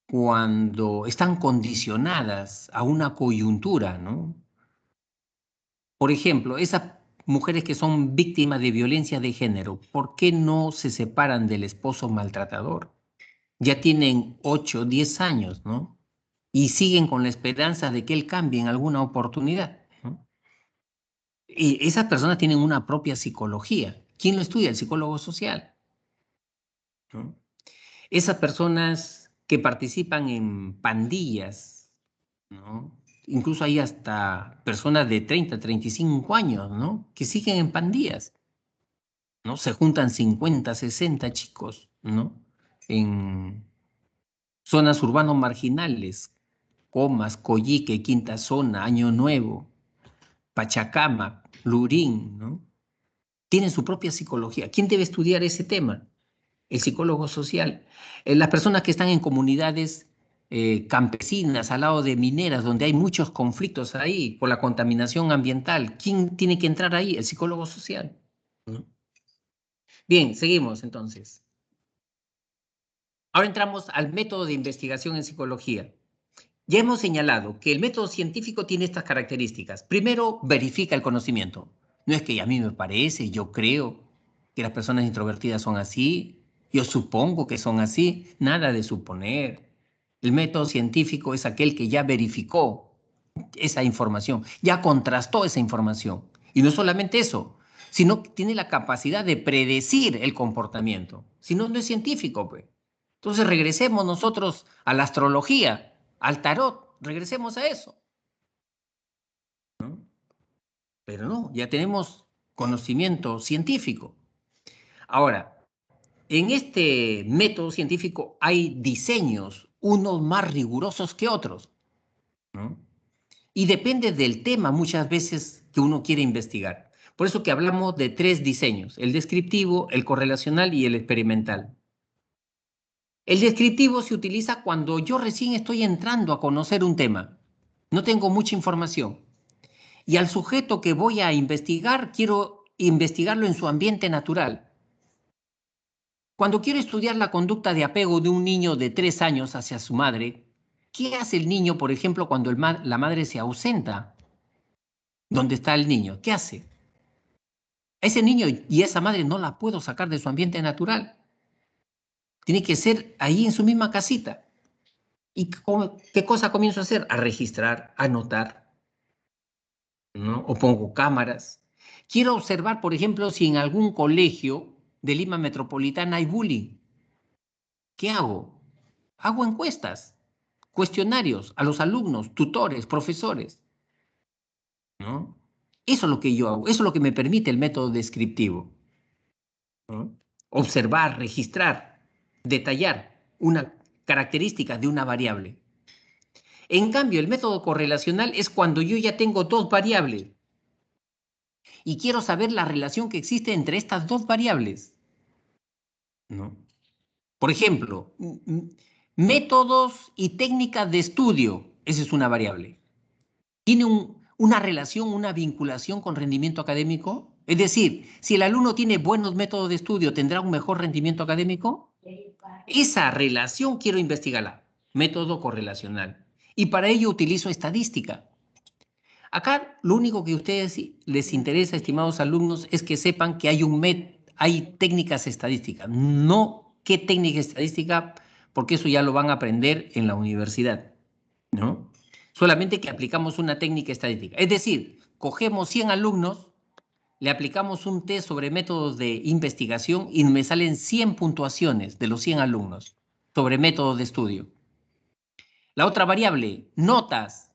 cuando están condicionadas a una coyuntura, ¿no? Por ejemplo, esas mujeres que son víctimas de violencia de género, ¿por qué no se separan del esposo maltratador? Ya tienen 8, 10 años, ¿no? Y siguen con la esperanza de que él cambie en alguna oportunidad, ¿no? Y esas personas tienen una propia psicología. ¿Quién lo estudia? El psicólogo social, ¿no? Esas personas que participan en pandillas, ¿no? Incluso hay hasta personas de 30, 35 años, ¿no? Que siguen en pandillas, ¿no? Se juntan 50, 60 chicos, ¿no? En zonas urbanos marginales, Comas, Coyique, Quinta Zona, Año Nuevo, Pachacama, Lurín, ¿no? Tienen su propia psicología. ¿Quién debe estudiar ese tema? El psicólogo social. Las personas que están en comunidades campesinas, al lado de mineras, donde hay muchos conflictos ahí por la contaminación ambiental. ¿Quién tiene que entrar ahí? El psicólogo social, ¿no? Bien, seguimos entonces. Ahora entramos al método de investigación en psicología. Ya hemos señalado que el método científico tiene estas características. Primero, verifica el conocimiento. No es que a mí me parece, yo creo que las personas introvertidas son así, yo supongo que son así, nada de suponer. El método científico es aquel que ya verificó esa información, ya contrastó esa información. Y no solamente eso, sino que tiene la capacidad de predecir el comportamiento. Si no, no es científico, pues. Entonces regresemos nosotros a la astrología, al tarot, regresemos a eso, ¿no? Pero no, ya tenemos conocimiento científico. Ahora, en este método científico hay diseños, unos más rigurosos que otros, ¿no? Y depende del tema muchas veces que uno quiere investigar. Por eso que hablamos de tres diseños, el descriptivo, el correlacional y el experimental. El descriptivo se utiliza cuando yo recién estoy entrando a conocer un tema. No tengo mucha información. Y al sujeto que voy a investigar, quiero investigarlo en su ambiente natural. Cuando quiero estudiar la conducta de apego de un niño de 3 años hacia su madre, ¿qué hace el niño, por ejemplo, cuando la madre se ausenta? ¿Dónde está el niño? ¿Qué hace? A ese niño y a esa madre no la puedo sacar de su ambiente natural. Tiene que ser ahí en su misma casita. ¿Y qué cosa comienzo a hacer? A registrar, a anotar, ¿no? O pongo cámaras. Quiero observar, por ejemplo, si en algún colegio de Lima Metropolitana hay bullying. ¿Qué hago? Hago encuestas, cuestionarios a los alumnos, tutores, profesores, ¿no? Eso es lo que yo hago, eso es lo que me permite el método descriptivo, ¿no? Observar, registrar, detallar una característica de una variable. En cambio, el método correlacional es cuando yo ya tengo dos variables y quiero saber la relación que existe entre estas dos variables, ¿no? Por ejemplo, métodos y técnicas de estudio, esa es una variable. ¿Tiene una relación, una vinculación con rendimiento académico? Es decir, si el alumno tiene buenos métodos de estudio, ¿tendrá un mejor rendimiento académico? Esa relación quiero investigarla, método correlacional. Y para ello utilizo estadística. Acá lo único que a ustedes les interesa, estimados alumnos, es que sepan que hay técnicas estadísticas. No qué técnica estadística, porque eso ya lo van a aprender en la universidad, ¿no? Solamente que aplicamos una técnica estadística. Es decir, cogemos 100 alumnos, le aplicamos un test sobre métodos de investigación y me salen 100 puntuaciones de los 100 alumnos sobre métodos de estudio. La otra variable, notas,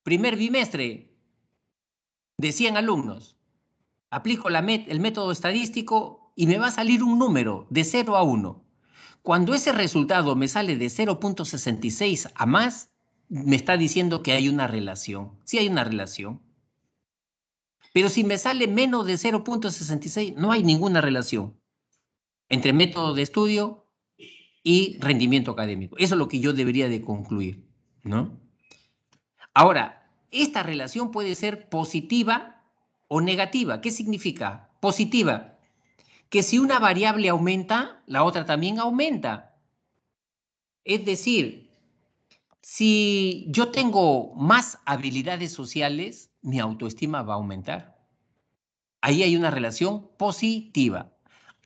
primer bimestre de 100 alumnos. Aplico el método estadístico y me va a salir un número de 0 a 1. Cuando ese resultado me sale de 0.66 a más, me está diciendo que hay una relación. Sí hay una relación. Pero si me sale menos de 0.66, no hay ninguna relación entre método de estudio y rendimiento académico. Eso es lo que yo debería de concluir, ¿no? Ahora, esta relación puede ser positiva o negativa. ¿Qué significa? Positiva, que si una variable aumenta, la otra también aumenta. Es decir, si yo tengo más habilidades sociales, mi autoestima va a aumentar. Ahí hay una relación positiva.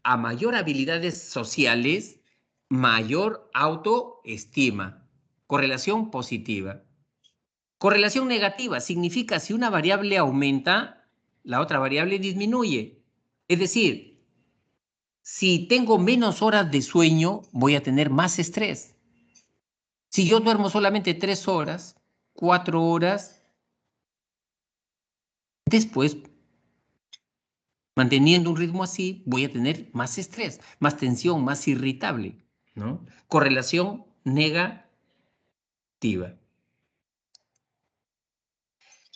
A mayor habilidades sociales, mayor autoestima. Correlación positiva. Correlación negativa significa si una variable aumenta, la otra variable disminuye. Es decir, si tengo menos horas de sueño, voy a tener más estrés. Si yo duermo solamente 3 horas, 4 horas, después, manteniendo un ritmo así, voy a tener más estrés, más tensión, más irritable, ¿no? Correlación negativa.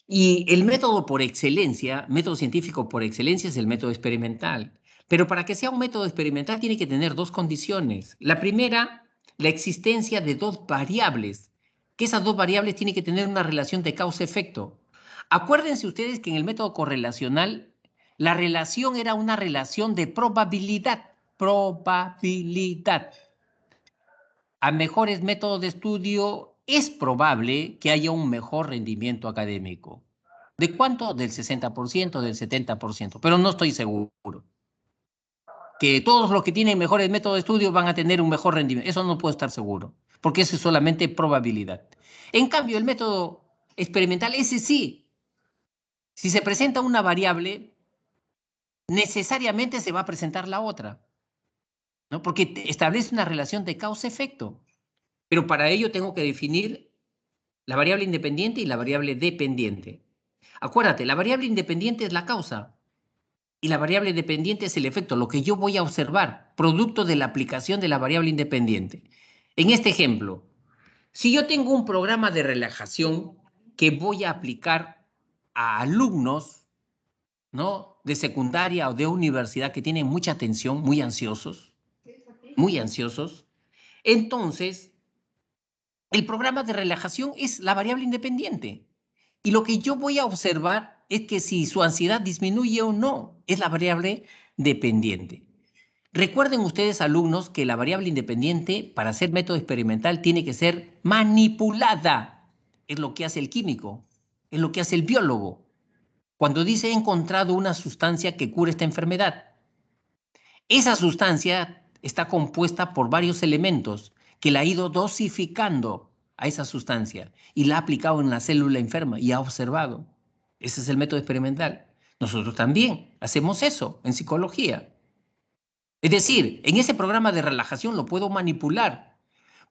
Y el método por excelencia, método científico por excelencia es el método experimental. Pero para que sea un método experimental tiene que tener dos condiciones. La primera, la existencia de dos variables, que esas dos variables tienen que tener una relación de causa-efecto. Acuérdense ustedes que en el método correlacional la relación era una relación de probabilidad. Probabilidad. A mejores métodos de estudio es probable que haya un mejor rendimiento académico. ¿De cuánto? Del 60%, del 70%, pero no estoy seguro. Que todos los que tienen mejores métodos de estudio van a tener un mejor rendimiento. Eso no puedo estar seguro, porque eso es solamente probabilidad. En cambio, el método experimental, ese sí, si se presenta una variable, necesariamente se va a presentar la otra, ¿no? Porque establece una relación de causa-efecto. Pero para ello tengo que definir la variable independiente y la variable dependiente. Acuérdate, la variable independiente es la causa y la variable dependiente es el efecto, lo que yo voy a observar, producto de la aplicación de la variable independiente. En este ejemplo, si yo tengo un programa de relajación que voy a aplicar a alumnos, ¿no?, de secundaria o de universidad que tienen mucha tensión, muy ansiosos, entonces el programa de relajación es la variable independiente. Y lo que yo voy a observar es que si su ansiedad disminuye o no, es la variable dependiente. Recuerden ustedes, alumnos, que la variable independiente para hacer método experimental tiene que ser manipulada. Es lo que hace el químico, es lo que hace el biólogo. Cuando dice he encontrado una sustancia que cura esta enfermedad, esa sustancia está compuesta por varios elementos que la ha ido dosificando a esa sustancia y la ha aplicado en la célula enferma y ha observado. Ese es el método experimental. Nosotros también hacemos eso en psicología. Es decir, en ese programa de relajación lo puedo manipular.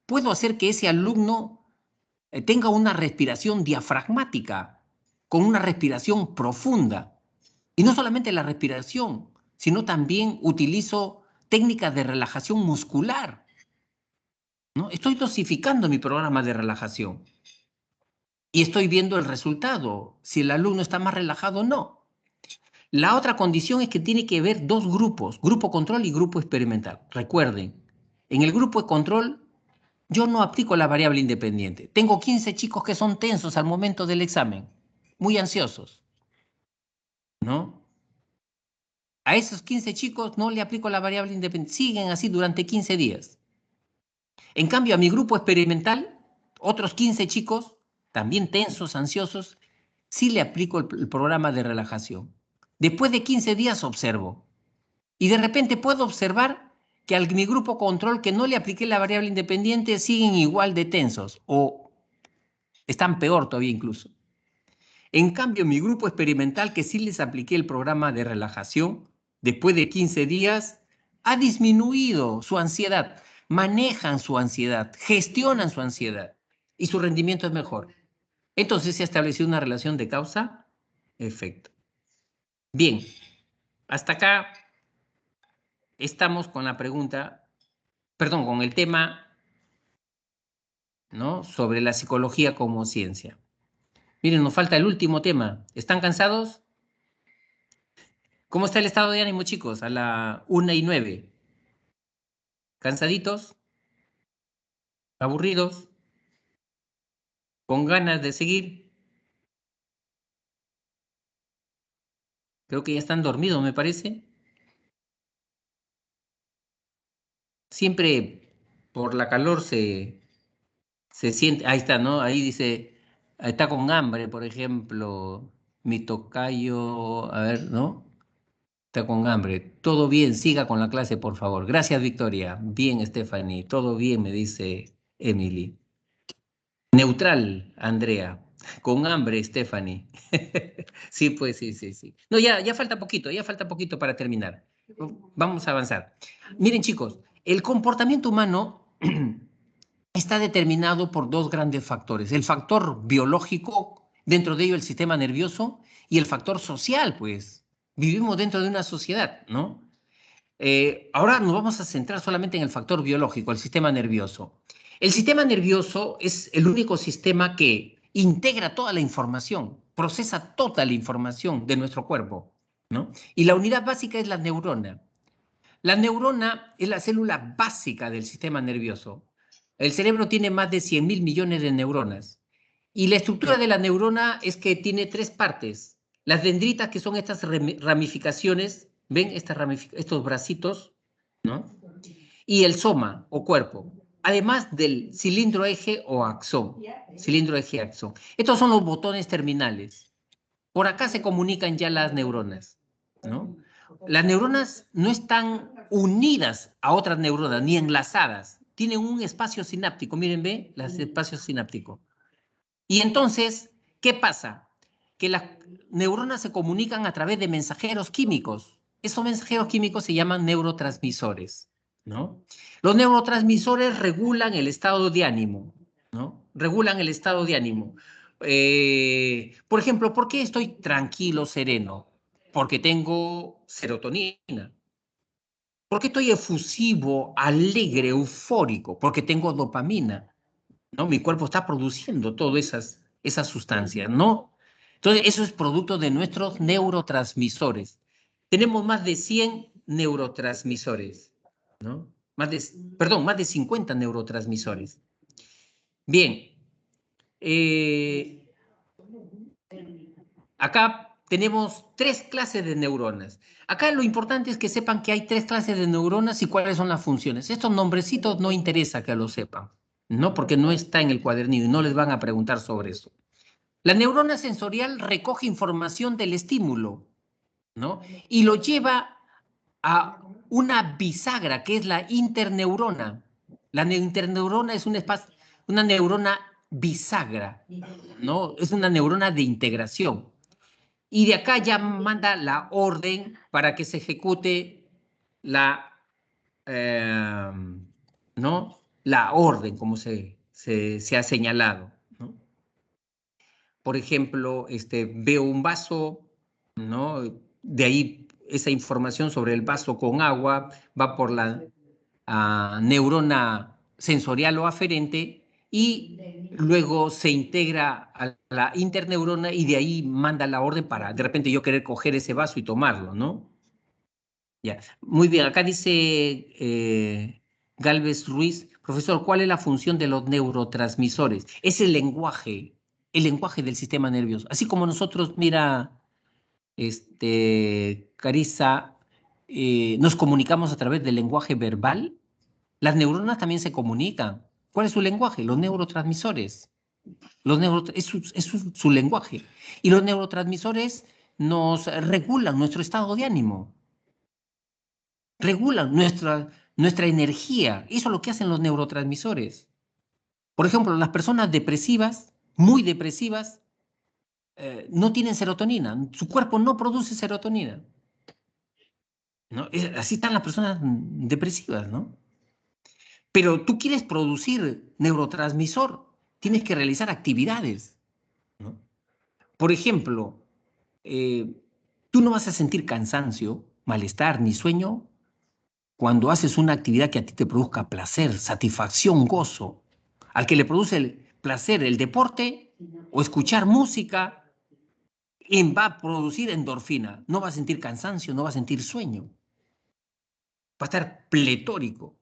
Puedo hacer que ese alumno tenga una respiración diafragmática, con una respiración profunda. Y no solamente la respiración, sino también utilizo técnicas de relajación muscular, ¿no? Estoy dosificando mi programa de relajación y estoy viendo el resultado, si el alumno está más relajado o no. La otra condición es que tiene que haber dos grupos, grupo control y grupo experimental. Recuerden, en el grupo de control yo no aplico la variable independiente. Tengo 15 chicos que son tensos al momento del examen, muy ansiosos, ¿no? A esos 15 chicos no le aplico la variable independiente. Siguen así durante 15 días. En cambio, a mi grupo experimental, otros 15 chicos, también tensos, ansiosos, sí le aplico el programa de relajación. Después de 15 días observo. Y de repente puedo observar que a mi grupo control que no le apliqué la variable independiente siguen igual de tensos o están peor todavía incluso. En cambio, mi grupo experimental, que sí les apliqué el programa de relajación, después de 15 días, ha disminuido su ansiedad, manejan su ansiedad, gestionan su ansiedad y su rendimiento es mejor. Entonces se ha establecido una relación de causa-efecto. Bien, hasta acá estamos con la pregunta, perdón, con el tema, ¿no? Sobre la psicología como ciencia. Miren, nos falta el último tema. ¿Están cansados? ¿Cómo está el estado de ánimo, chicos? A la 1:09. ¿Cansaditos? ¿Aburridos? ¿Con ganas de seguir? Creo que ya están dormidos, me parece. Siempre por la calor se siente, ahí está, ¿no? Ahí dice, está con hambre, por ejemplo, mi tocayo, a ver, ¿no? Está con hambre. Todo bien, siga con la clase, por favor. Gracias, Victoria. Bien, Stephanie. Todo bien, me dice Emily. Neutral, Andrea. Con hambre, Stephanie. Sí, pues sí, sí, sí. No, ya falta poquito para terminar. Vamos a avanzar. Miren, chicos, el comportamiento humano está determinado por dos grandes factores. El factor biológico, dentro de ello el sistema nervioso, y el factor social, pues. Vivimos dentro de una sociedad, ¿no? Ahora nos vamos a centrar solamente en el factor biológico, el sistema nervioso. El sistema nervioso es el único sistema que integra toda la información, procesa toda la información de nuestro cuerpo, ¿no? Y la unidad básica es la neurona. La neurona es la célula básica del sistema nervioso. El cerebro tiene más de 100.000 millones de neuronas. Y la estructura de la neurona es que tiene tres partes. Las dendritas, que son estas ramificaciones, ¿ven estos bracitos? ¿No? Y el soma o cuerpo, además del cilindro eje o axón. Cilindro eje axón. Estos son los botones terminales. Por acá se comunican ya las neuronas, ¿no? Las neuronas no están unidas a otras neuronas ni enlazadas. Tienen un espacio sináptico. Miren, ve, los espacios sinápticos. Y entonces, ¿qué pasa? Que las neuronas se comunican a través de mensajeros químicos. Esos mensajeros químicos se llaman neurotransmisores, ¿no? Los neurotransmisores regulan el estado de ánimo, ¿no? Regulan el estado de ánimo. Por ejemplo, ¿por qué estoy tranquilo, sereno? Porque tengo serotonina. ¿Por qué estoy efusivo, alegre, eufórico? Porque tengo dopamina. ¿No? Mi cuerpo está produciendo todas esas sustancias, ¿no? Entonces, eso es producto de nuestros neurotransmisores. Tenemos más de 100 neurotransmisores, ¿no? Más de 50 neurotransmisores. Bien, eh, acá tenemos tres clases de neuronas. Acá lo importante es que sepan que hay tres clases de neuronas y cuáles son las funciones. Estos nombrecitos no interesa que lo sepan, ¿no? Porque no está en el cuadernillo y no les van a preguntar sobre eso. La neurona sensorial recoge información del estímulo, ¿no? Y lo lleva a una bisagra, que es la interneurona. La interneurona es una neurona bisagra, ¿no? Es una neurona de integración. Y de acá ya manda la orden para que se ejecute la, eh, ¿no? La orden, como se ha señalado, ¿no? Por ejemplo, veo un vaso, ¿no? De ahí esa información sobre el vaso con agua va por la neurona sensorial o aferente y luego se integra a la interneurona y de ahí manda la orden para de repente yo querer coger ese vaso y tomarlo, ¿no? Ya. Muy bien, acá dice Galvez Ruiz, profesor, ¿cuál es la función de los neurotransmisores? Es el lenguaje del sistema nervioso. Así como nosotros, mira, Carissa, nos comunicamos a través del lenguaje verbal, las neuronas también se comunican. ¿Cuál es su lenguaje? Los neurotransmisores. Es su lenguaje. Y los neurotransmisores nos regulan nuestro estado de ánimo, regulan nuestra energía. Eso es lo que hacen los neurotransmisores. Por ejemplo, las personas depresivas, muy depresivas, no tienen serotonina. Su cuerpo no produce serotonina, ¿no? Así están las personas depresivas, ¿no? Pero tú quieres producir neurotransmisor, tienes que realizar actividades, ¿no? Por ejemplo, tú no vas a sentir cansancio, malestar ni sueño cuando haces una actividad que a ti te produzca placer, satisfacción, gozo. Al que le produce el placer el deporte o escuchar música, va a producir endorfina. No va a sentir cansancio, no va a sentir sueño. Va a estar pletórico.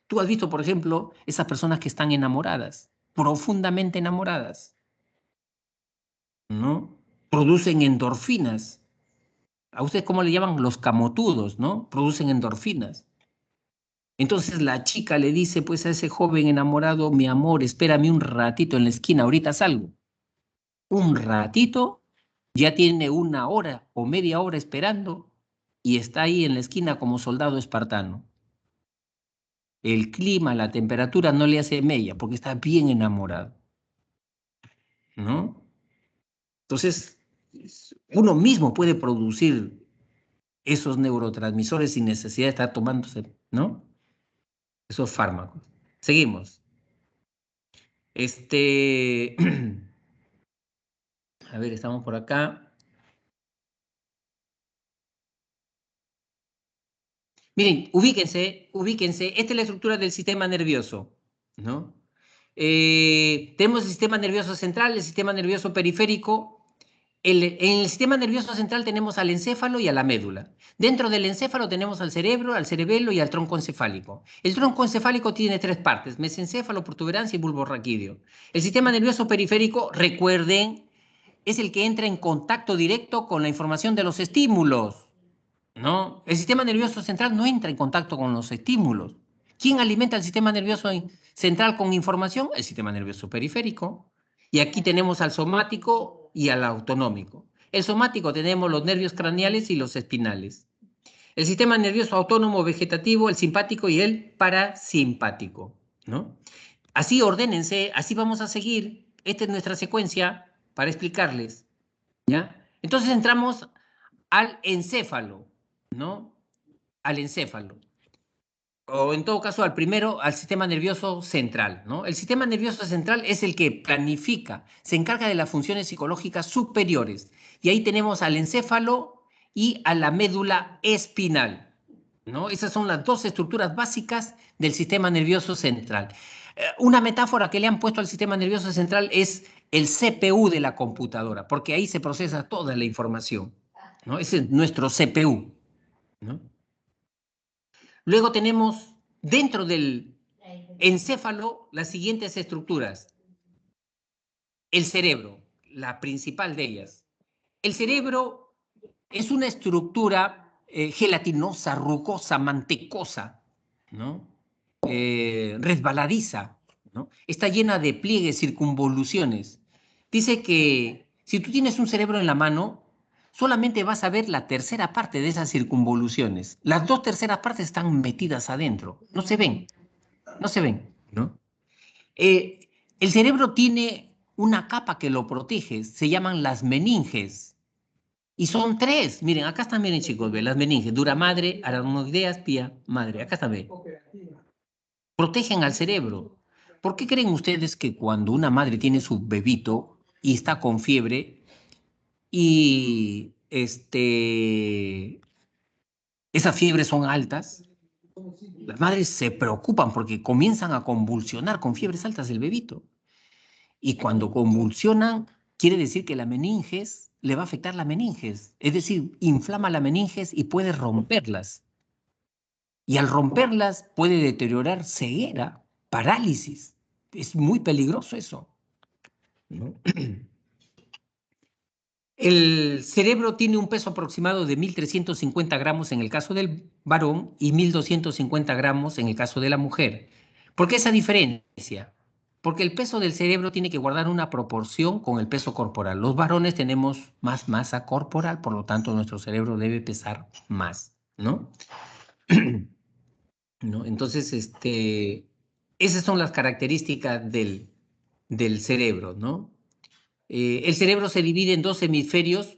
Tú has visto, por ejemplo, esas personas que están enamoradas, profundamente enamoradas, ¿no? Producen endorfinas. ¿A ustedes cómo le llaman? Los camotudos, ¿no? Producen endorfinas. Entonces la chica le dice pues a ese joven enamorado, mi amor, espérame un ratito en la esquina, ahorita salgo. Un ratito, ya tiene una hora o media hora esperando y está ahí en la esquina como soldado espartano. El clima, la temperatura no le hace mella porque está bien enamorado, ¿no? Entonces, uno mismo puede producir esos neurotransmisores sin necesidad de estar tomándose, ¿no? Esos fármacos. Seguimos. A ver, estamos por acá. Miren, ubíquense, esta es la estructura del sistema nervioso, ¿no? Tenemos el sistema nervioso central, el sistema nervioso periférico. En el sistema nervioso central tenemos al encéfalo y a la médula. Dentro del encéfalo tenemos al cerebro, al cerebelo y al tronco encefálico. El tronco encefálico tiene tres partes: mesencéfalo, protuberancia y bulbo raquídeo. El sistema nervioso periférico, recuerden, es el que entra en contacto directo con la información de los estímulos. ¿No? El sistema nervioso central no entra en contacto con los estímulos. ¿Quién alimenta el sistema nervioso central con información? El sistema nervioso periférico. Y aquí tenemos al somático y al autonómico. El somático tenemos los nervios craneales y los espinales. El sistema nervioso autónomo vegetativo, el simpático y el parasimpático, ¿no? Así ordénense, así vamos a seguir. Esta es nuestra secuencia para explicarles, ¿ya? Entonces entramos al encéfalo, ¿no? Al encéfalo. O en todo caso, al primero, al sistema nervioso central, ¿no? El sistema nervioso central es el que planifica, se encarga de las funciones psicológicas superiores. Y ahí tenemos al encéfalo y a la médula espinal, ¿no? Esas son las dos estructuras básicas del sistema nervioso central. Una metáfora que le han puesto al sistema nervioso central es el CPU de la computadora, porque ahí se procesa toda la información, ¿no? Ese es nuestro CPU, ¿no? Luego tenemos dentro del encéfalo las siguientes estructuras. El cerebro, la principal de ellas. El cerebro es una estructura gelatinosa, rugosa, mantecosa, ¿no? Resbaladiza, ¿no? Está llena de pliegues, circunvoluciones. Dice que si tú tienes un cerebro en la mano, solamente vas a ver la tercera parte de esas circunvoluciones. Las dos terceras partes están metidas adentro, no se ven, no se ven, ¿no? El cerebro tiene una capa que lo protege, se llaman las meninges. Y son tres. Miren, acá están, miren chicos, ve, las meninges. Dura madre, aracnoideas, pía, madre. Acá están, ve. Protegen al cerebro. ¿Por qué creen ustedes que cuando una madre tiene su bebito y está con fiebre y esas fiebres son altas, las madres se preocupan porque comienzan a convulsionar con fiebres altas el bebito? Y cuando convulsionan, quiere decir que la meninges le va a afectar la meninges. Es decir, inflama la meninges y puede romperlas. Y al romperlas puede deteriorar ceguera, parálisis. Es muy peligroso eso, ¿no? El cerebro tiene un peso aproximado de 1.350 gramos en el caso del varón y 1.250 gramos en el caso de la mujer. ¿Por qué esa diferencia? Porque el peso del cerebro tiene que guardar una proporción con el peso corporal. Los varones tenemos más masa corporal, por lo tanto nuestro cerebro debe pesar más, ¿no? ¿No? Entonces, esas son las características del cerebro, ¿no? El cerebro se divide en dos hemisferios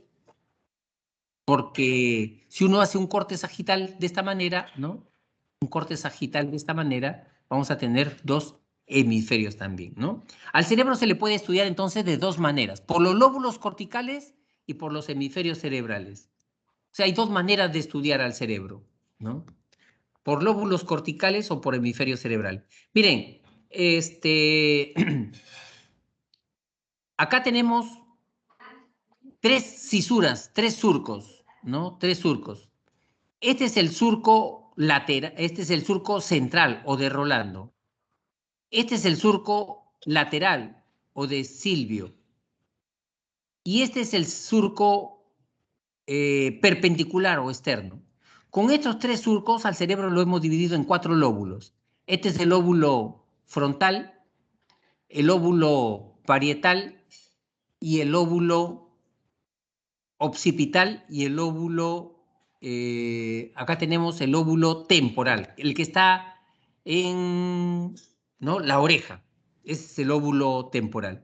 porque si uno hace un corte sagital de esta manera, ¿no? Un corte sagital de esta manera, vamos a tener dos hemisferios también, ¿no? Al cerebro se le puede estudiar entonces de dos maneras: por los lóbulos corticales y por los hemisferios cerebrales. O sea, hay dos maneras de estudiar al cerebro, ¿no? ¿Por lóbulos corticales o por hemisferio cerebral? Miren, acá tenemos tres cisuras, tres surcos, ¿no? Tres surcos. Este es el surco lateral, este es el surco central o de Rolando. Este es el surco lateral o de Silvio. Y este es el surco perpendicular o externo. Con estos tres surcos al cerebro lo hemos dividido en cuatro lóbulos. Este es el lóbulo frontal, el lóbulo parietal y el lóbulo occipital y el lóbulo, acá tenemos el lóbulo temporal, el que está en, ¿no?, la oreja. Es el lóbulo temporal.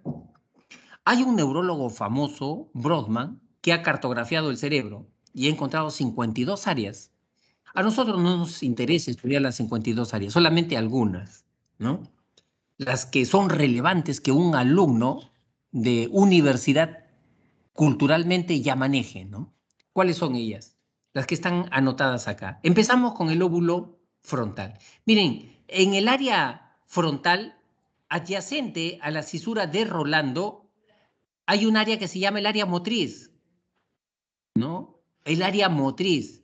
Hay un neurólogo famoso, Brodmann, que ha cartografiado el cerebro y ha encontrado 52 áreas. A nosotros no nos interesa estudiar las 52 áreas, solamente algunas, ¿no? Las que son relevantes que un alumno de universidad culturalmente ya maneje, ¿no? ¿Cuáles son ellas? Las que están anotadas acá. Empezamos con el lóbulo frontal. Miren, en el área frontal, adyacente a la cisura de Rolando, hay un área que se llama el área motriz, ¿no? El área motriz.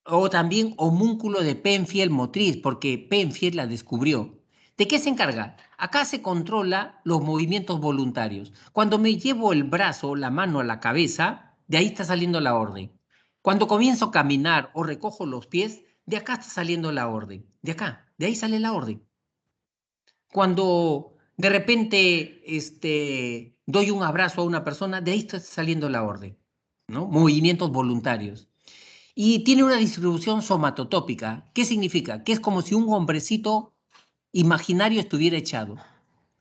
O también homúnculo de Penfield motriz, porque Penfield la descubrió. ¿De qué se encarga? Acá se controla los movimientos voluntarios. Cuando me llevo el brazo, la mano a la cabeza, de ahí está saliendo la orden. Cuando comienzo a caminar o recojo los pies, de acá está saliendo la orden. De acá, de ahí sale la orden. Cuando de repente doy un abrazo a una persona, de ahí está saliendo la orden, ¿no? Movimientos voluntarios. Y tiene una distribución somatotópica. ¿Qué significa? Que es como si un hombrecito imaginario estuviera echado.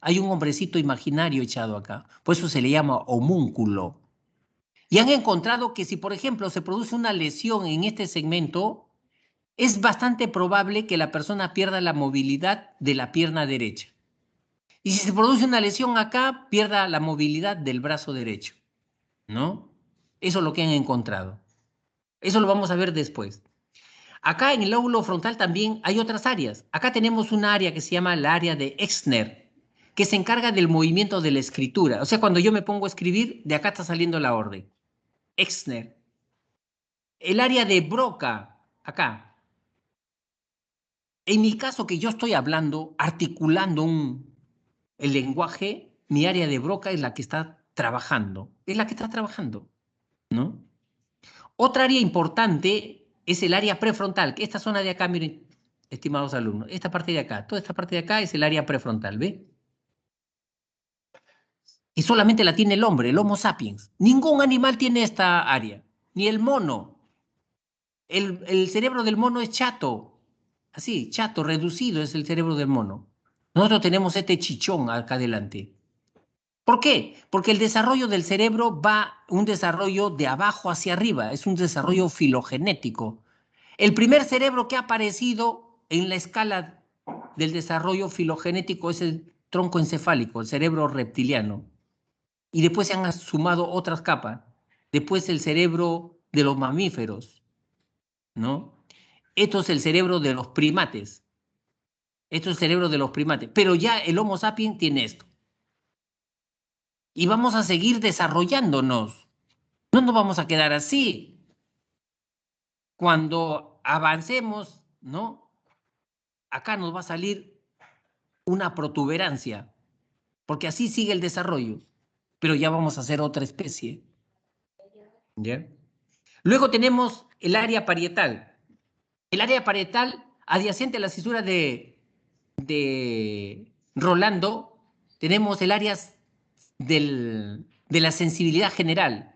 Hay un hombrecito imaginario echado acá. Por eso se le llama homúnculo. Y han encontrado que si, por ejemplo, se produce una lesión en este segmento, es bastante probable que la persona pierda la movilidad de la pierna derecha. Y si se produce una lesión acá, pierda la movilidad del brazo derecho, ¿no? Eso es lo que han encontrado. Eso lo vamos a ver después. Acá en el lóbulo frontal también hay otras áreas. Acá tenemos una área que se llama la área de Exner, que se encarga del movimiento de la escritura. O sea, cuando yo me pongo a escribir, de acá está saliendo la orden. Exner. El área de Broca, acá. En mi caso, que yo estoy hablando, articulando el lenguaje, mi área de Broca es la que está trabajando. Es la que está trabajando, ¿no? Otra área importante es el área prefrontal, que esta zona de acá, miren, estimados alumnos, esta parte de acá, toda esta parte de acá es el área prefrontal, ¿ve? Y solamente la tiene el hombre, el Homo sapiens. Ningún animal tiene esta área, ni el mono. El cerebro del mono es chato, así, chato, reducido es el cerebro del mono. Nosotros tenemos este chichón acá adelante. ¿Por qué? Porque el desarrollo del cerebro va un desarrollo de abajo hacia arriba, es un desarrollo filogenético. El primer cerebro que ha aparecido en la escala del desarrollo filogenético es el tronco encefálico, el cerebro reptiliano. Y después se han sumado otras capas. Después el cerebro de los mamíferos, ¿no? Esto es el cerebro de los primates. Esto es el cerebro de los primates. Pero ya el Homo sapiens tiene esto. Y vamos a seguir desarrollándonos. No nos vamos a quedar así. Cuando avancemos, ¿no? Acá nos va a salir una protuberancia, porque así sigue el desarrollo, pero ya vamos a ser otra especie. ¿Ya? Luego tenemos el área parietal. El área parietal, adyacente a la cisura de Rolando, tenemos el área de la sensibilidad general,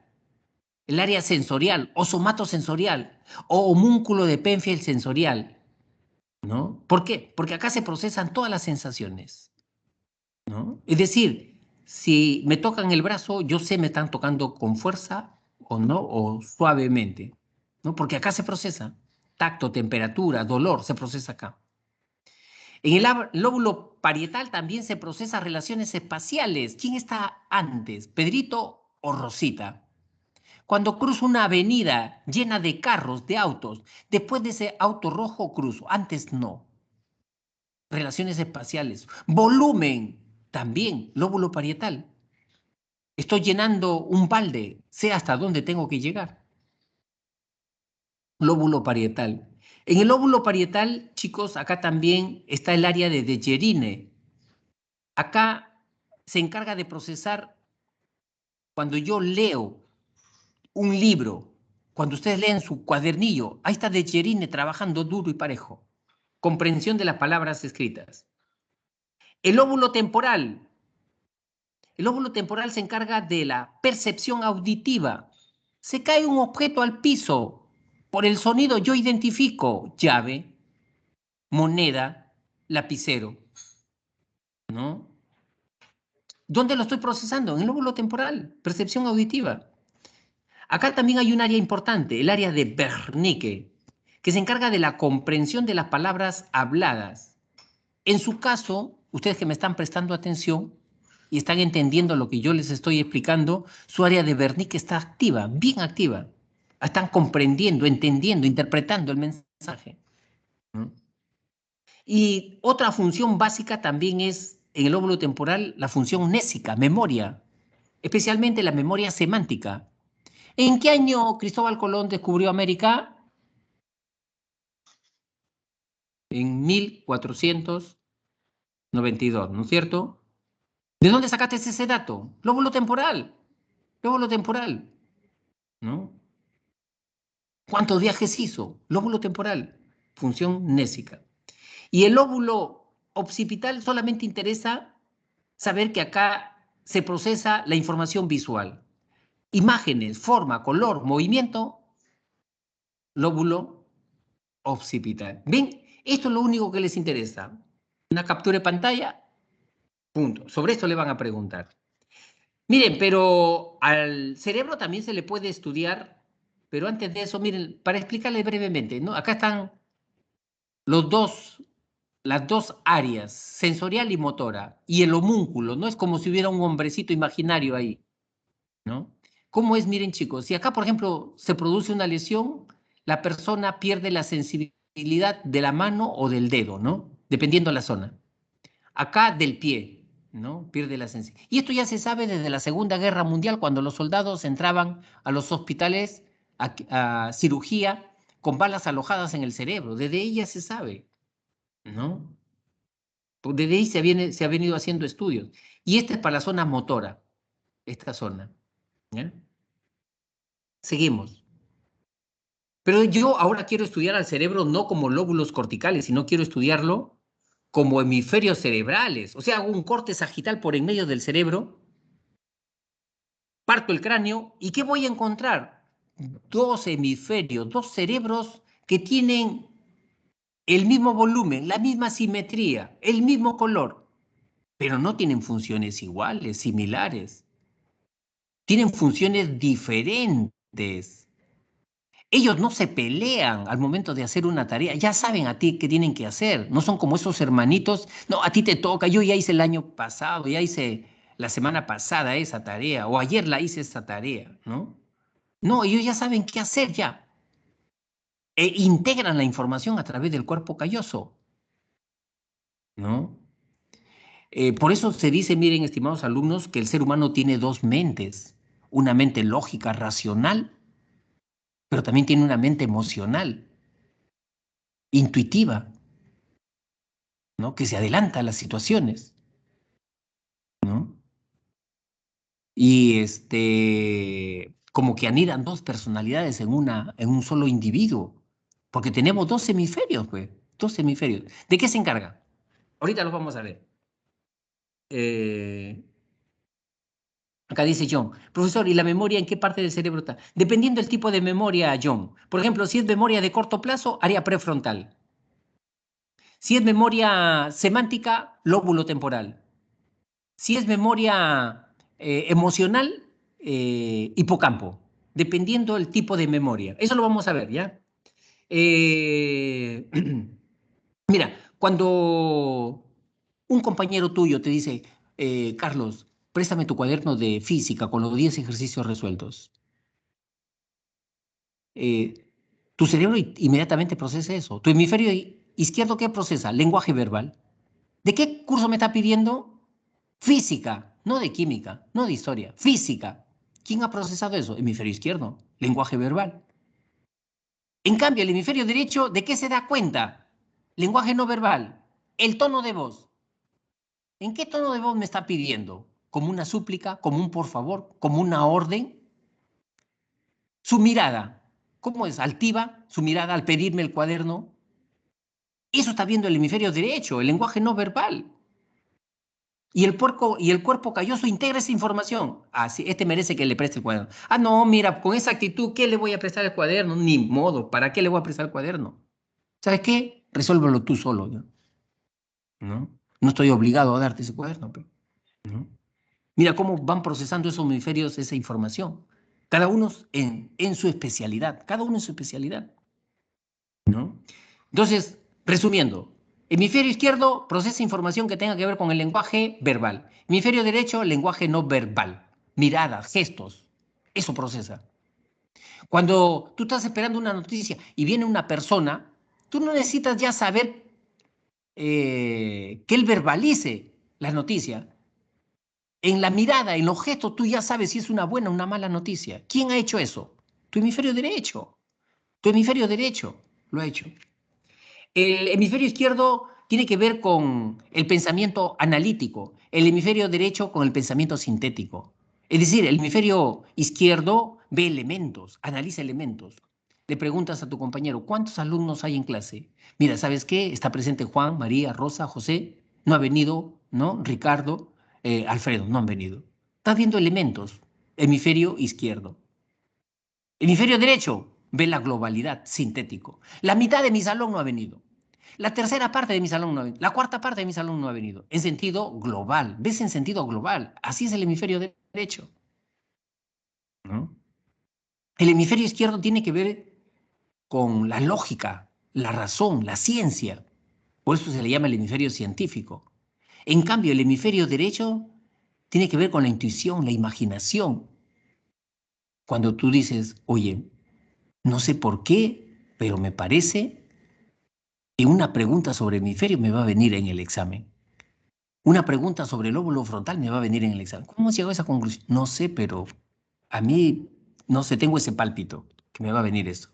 el área sensorial o somatosensorial o homúnculo de Penfield sensorial, ¿no? ¿Por qué? Porque acá se procesan todas las sensaciones, ¿no? Es decir, si me tocan el brazo, yo sé me están tocando con fuerza o no, o suavemente, ¿no? Porque acá se procesa tacto, temperatura, dolor, se procesa acá. En el lóbulo parietal también se procesa relaciones espaciales. ¿Quién está antes, Pedrito o Rosita? Cuando cruzo una avenida llena de carros, de autos, después de ese auto rojo cruzo, antes no. Relaciones espaciales. Volumen, también, lóbulo parietal. Estoy llenando un balde, sé hasta dónde tengo que llegar. Lóbulo parietal. En el lóbulo parietal, chicos, acá también está el área de Dejerine. Acá se encarga de procesar cuando yo leo un libro, cuando ustedes leen su cuadernillo, ahí está Dejerine trabajando duro y parejo. Comprensión de las palabras escritas. El lóbulo temporal. El lóbulo temporal se encarga de la percepción auditiva. Se cae un objeto al piso. Por el sonido yo identifico llave, moneda, lapicero, ¿no? ¿Dónde lo estoy procesando? En el lóbulo temporal, percepción auditiva. Acá también hay un área importante, el área de Wernicke, que se encarga de la comprensión de las palabras habladas. En su caso, ustedes que me están prestando atención y están entendiendo lo que yo les estoy explicando, su área de Wernicke está activa, bien activa. Están comprendiendo, entendiendo, interpretando el mensaje. ¿No? Y otra función básica también es en el lóbulo temporal la función mnésica, memoria, especialmente la memoria semántica. ¿En qué año Cristóbal Colón descubrió América? En 1492, ¿no es cierto? ¿De dónde sacaste ese dato? Lóbulo temporal, ¿no? ¿Cuántos viajes hizo? Lóbulo temporal, función mnésica. Y el lóbulo occipital solamente interesa saber que acá se procesa la información visual. Imágenes, forma, color, movimiento, lóbulo occipital. ¿Ven? Esto es lo único que les interesa. Una captura de pantalla, punto. Sobre esto le van a preguntar. Miren, pero al cerebro también se le puede estudiar, pero antes de eso, miren, para explicarles brevemente, ¿no? Acá están los dos, las dos áreas, sensorial y motora, y el homúnculo, ¿no? Es como si hubiera un hombrecito imaginario ahí, ¿no? ¿Cómo es? Miren, chicos, si acá, por ejemplo, se produce una lesión, la persona pierde la sensibilidad de la mano o del dedo, ¿no? Dependiendo de la zona. Acá del pie, ¿no? Pierde la sensibilidad. Y esto ya se sabe desde la Segunda Guerra Mundial, cuando los soldados entraban a los hospitales a cirugía con balas alojadas en el cerebro. Desde ahí ya se sabe, ¿no? Pues desde ahí se ha venido haciendo estudios. Y esta es para la zona motora, esta zona. ¿Ya? Seguimos. Pero yo ahora quiero estudiar al cerebro no como lóbulos corticales, sino quiero estudiarlo como hemisferios cerebrales. O sea, hago un corte sagital por en medio del cerebro, parto el cráneo y ¿qué voy a encontrar? Dos hemisferios, dos cerebros que tienen el mismo volumen, la misma simetría, el mismo color, pero no tienen funciones iguales, similares. Tienen funciones diferentes. Ellos no se pelean al momento de hacer una tarea, ya saben a ti qué tienen que hacer, no son como esos hermanitos, no, a ti te toca, yo ya hice el año pasado, ya hice la semana pasada esa tarea, o ayer la hice esa tarea, ¿no? No, ellos ya saben qué hacer ya, e integran la información a través del cuerpo calloso, ¿no? Por eso se dice, miren, estimados alumnos, que el ser humano tiene dos mentes, una mente lógica, racional, pero también tiene una mente emocional, intuitiva, ¿no? Que se adelanta a las situaciones, ¿no? Y como que anidan dos personalidades en un solo individuo, porque tenemos dos hemisferios, pues, dos hemisferios. ¿De qué se encarga? Ahorita los vamos a ver. Eh, Acá dice John, profesor, ¿y la memoria en qué parte del cerebro está? Dependiendo del tipo de memoria, John. Por ejemplo, si es memoria de corto plazo, área prefrontal. Si es memoria semántica, lóbulo temporal. Si es memoria emocional, hipocampo, dependiendo del tipo de memoria. Eso lo vamos a ver, ¿ya? Eh, Mira, cuando un compañero tuyo te dice, Carlos, préstame tu cuaderno de física con los 10 ejercicios resueltos. tu cerebro inmediatamente procesa eso. Tu hemisferio izquierdo, ¿qué procesa? Lenguaje verbal. ¿De qué curso me está pidiendo? Física, no de química, no de historia, física. ¿Quién ha procesado eso? Hemisferio izquierdo, lenguaje verbal. En cambio, el hemisferio derecho, ¿de qué se da cuenta? Lenguaje no verbal, el tono de voz. ¿En qué tono de voz me está pidiendo? ¿Como una súplica, como un por favor, como una orden? Su mirada, ¿cómo es? ¿Altiva? Su mirada al pedirme el cuaderno. Eso está viendo el hemisferio derecho, el lenguaje no verbal. Y el cuerpo calloso integra esa información. Ah, sí, este merece que le preste el cuaderno. Ah, no, mira, con esa actitud, ¿qué le voy a prestar el cuaderno? Ni modo, ¿para qué le voy a prestar el cuaderno? ¿Sabes qué? Resuélvelo tú solo, ¿no? ¿No? No estoy obligado a darte ese cuaderno, pero, ¿no? Mira cómo van procesando esos hemisferios esa información. Cada uno en su especialidad, cada uno en su especialidad, ¿no? Entonces, resumiendo, hemisferio izquierdo procesa información que tenga que ver con el lenguaje verbal. Hemisferio derecho, lenguaje no verbal. Miradas, gestos. Eso procesa. Cuando tú estás esperando una noticia y viene una persona, tú no necesitas ya saber que él verbalice la noticia. En la mirada, en los gestos, tú ya sabes si es una buena o una mala noticia. ¿Quién ha hecho eso? Tu hemisferio derecho. Tu hemisferio derecho lo ha hecho. El hemisferio izquierdo tiene que ver con el pensamiento analítico, el hemisferio derecho con el pensamiento sintético. Es decir, el hemisferio izquierdo ve elementos, analiza elementos. Le preguntas a tu compañero, ¿cuántos alumnos hay en clase? Mira, ¿sabes qué? Está presente Juan, María, Rosa, José, no ha venido, ¿no? Ricardo, Alfredo, no han venido. Estás viendo elementos, hemisferio izquierdo. Hemisferio derecho ve la globalidad, sintético. La mitad de mi salón no ha venido. La tercera parte de mi salón no ha venido. La cuarta parte de mi salón no ha venido. En sentido global. ¿Ves en sentido global? Así es el hemisferio derecho, ¿no? El hemisferio izquierdo tiene que ver con la lógica, la razón, la ciencia. Por eso se le llama el hemisferio científico. En cambio, el hemisferio derecho tiene que ver con la intuición, la imaginación. Cuando tú dices, oye, no sé por qué, pero me parece que una pregunta sobre hemisferio me va a venir en el examen. Una pregunta sobre el lóbulo frontal me va a venir en el examen. ¿Cómo has llegado a esa conclusión? No sé, pero a mí, no sé, tengo ese pálpito que me va a venir eso.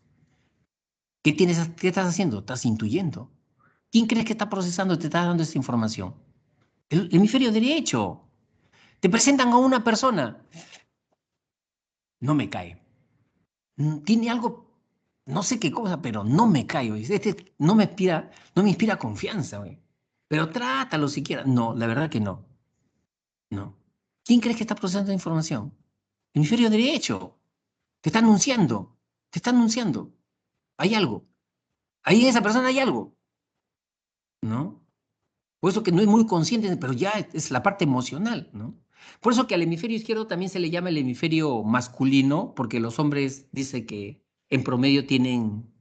¿Qué estás haciendo? Estás intuyendo. ¿Quién crees que está procesando, te está dando esa información? El hemisferio derecho. Te presentan a una persona. No me cae. Tiene algo, no sé qué cosa, pero no me cae. Oye. No me inspira confianza. Oye. Pero trátalo siquiera. No, la verdad que no. No. ¿Quién crees que está procesando la información? Hemisferio derecho. Te está anunciando. Te está anunciando. Hay algo. Ahí en esa persona hay algo. ¿No? Por eso que no es muy consciente, pero ya es la parte emocional, ¿no? Por eso que al hemisferio izquierdo también se le llama el hemisferio masculino, porque los hombres dice que en promedio tienen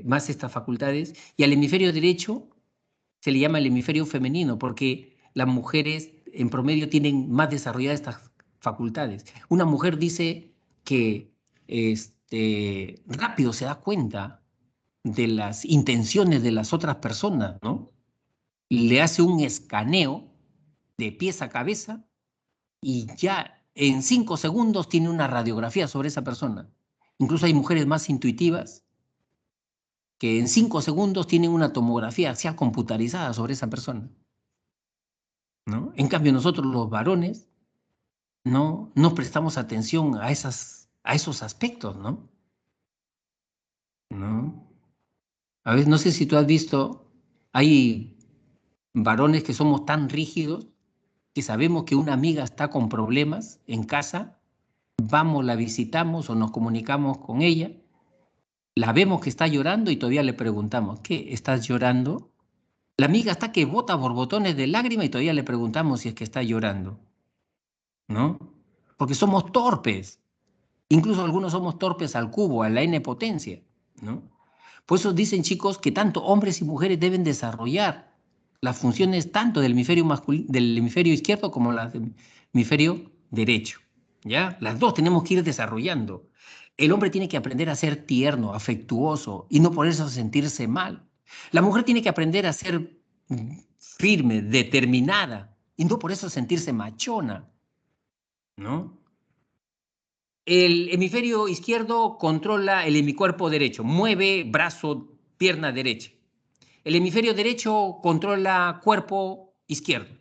más estas facultades, y al hemisferio derecho se le llama el hemisferio femenino, porque las mujeres en promedio tienen más desarrolladas estas facultades. Una mujer dice que rápido se da cuenta de las intenciones de las otras personas, ¿no? Le hace un escaneo de pies a cabeza y ya en 5 segundos tiene una radiografía sobre esa persona. Incluso hay mujeres más intuitivas que en 5 segundos tienen una tomografía axial computarizada sobre esa persona, ¿no? En cambio, nosotros los varones no prestamos atención a esos aspectos, ¿no? ¿No? A veces, no sé si tú has visto, hay varones que somos tan rígidos que sabemos que una amiga está con problemas en casa, vamos, la visitamos o nos comunicamos con ella, la vemos que está llorando y todavía le preguntamos, ¿qué? ¿Estás llorando? La amiga está que bota borbotones de lágrima y todavía le preguntamos si es que está llorando, ¿no? Porque somos torpes, incluso algunos somos torpes al cubo, a la n potencia, ¿no? Por eso dicen chicos que tanto hombres y mujeres deben desarrollar las funciones tanto del hemisferio masculino, del hemisferio izquierdo como las del hemisferio derecho, ¿ya? Las dos tenemos que ir desarrollando. El hombre tiene que aprender a ser tierno, afectuoso y no por eso sentirse mal. La mujer tiene que aprender a ser firme, determinada y no por eso sentirse machona, ¿no? El hemisferio izquierdo controla el hemicuerpo derecho, mueve brazo, pierna derecha. El hemisferio derecho controla cuerpo izquierdo.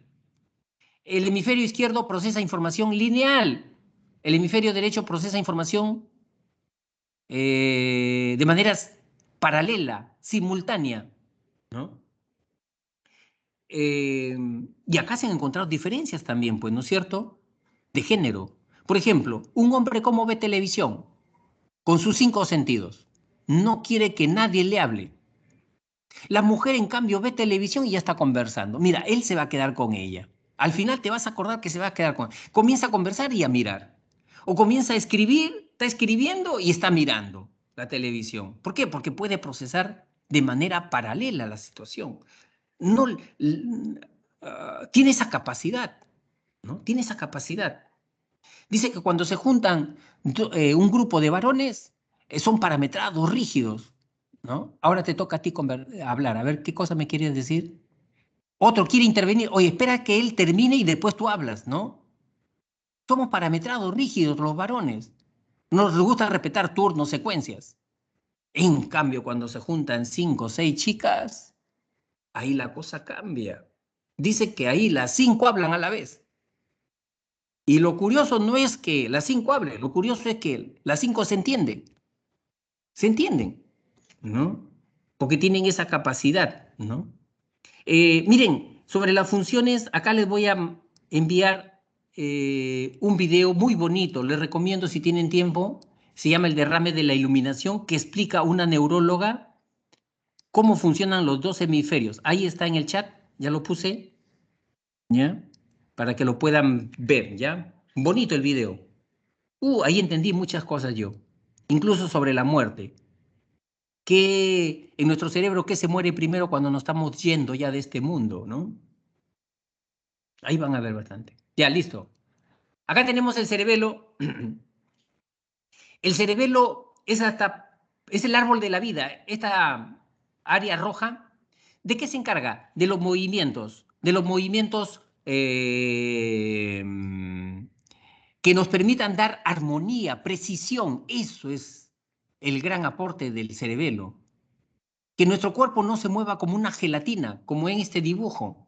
El hemisferio izquierdo procesa información lineal. El hemisferio derecho procesa información de manera paralela, simultánea, ¿no? Y acá se han encontrado diferencias también, pues, ¿no es cierto? De género. Por ejemplo, un hombre cómo ve televisión, con sus 5 sentidos. No quiere que nadie le hable. La mujer, en cambio, ve televisión y ya está conversando. Mira, él se va a quedar con ella. Al final te vas a acordar que se va a quedar con... Comienza a conversar y a mirar. O comienza a escribir, está escribiendo y está mirando la televisión. ¿Por qué? Porque puede procesar de manera paralela la situación. No, tiene esa capacidad, ¿no? Tiene esa capacidad. Dice que cuando se juntan un grupo de varones, son parametrados, rígidos, ¿no? Ahora te toca a ti hablar. A ver, ¿qué cosa me quieres decir? Otro quiere intervenir. Oye, espera que él termine y después tú hablas, ¿no? Somos parametrados, rígidos los varones. Nos gusta respetar turnos, secuencias. En cambio, cuando se juntan 5 o 6 chicas, ahí la cosa cambia. Dice que ahí las 5 hablan a la vez. Y lo curioso no es que las 5 hablen, lo curioso es que las 5 se entienden, ¿no? Porque tienen esa capacidad, ¿no? Miren, sobre las funciones, acá les voy a enviar un video muy bonito, les recomiendo si tienen tiempo, se llama El derrame de la iluminación, que explica una neuróloga cómo funcionan los dos hemisferios. Ahí está en el chat, ya lo puse, ¿ya? Para que lo puedan ver, ¿ya? Bonito el video. Ahí entendí muchas cosas yo, incluso sobre la muerte. Que en nuestro cerebro, ¿qué se muere primero cuando nos estamos yendo ya de este mundo, ¿no? Ahí van a ver bastante. Ya, listo. Acá tenemos el cerebelo. El cerebelo es el árbol de la vida. Esta área roja, ¿de qué se encarga? De los movimientos que nos permitan dar armonía, precisión. Eso es el gran aporte del cerebelo. Que nuestro cuerpo no se mueva como una gelatina, como en este dibujo,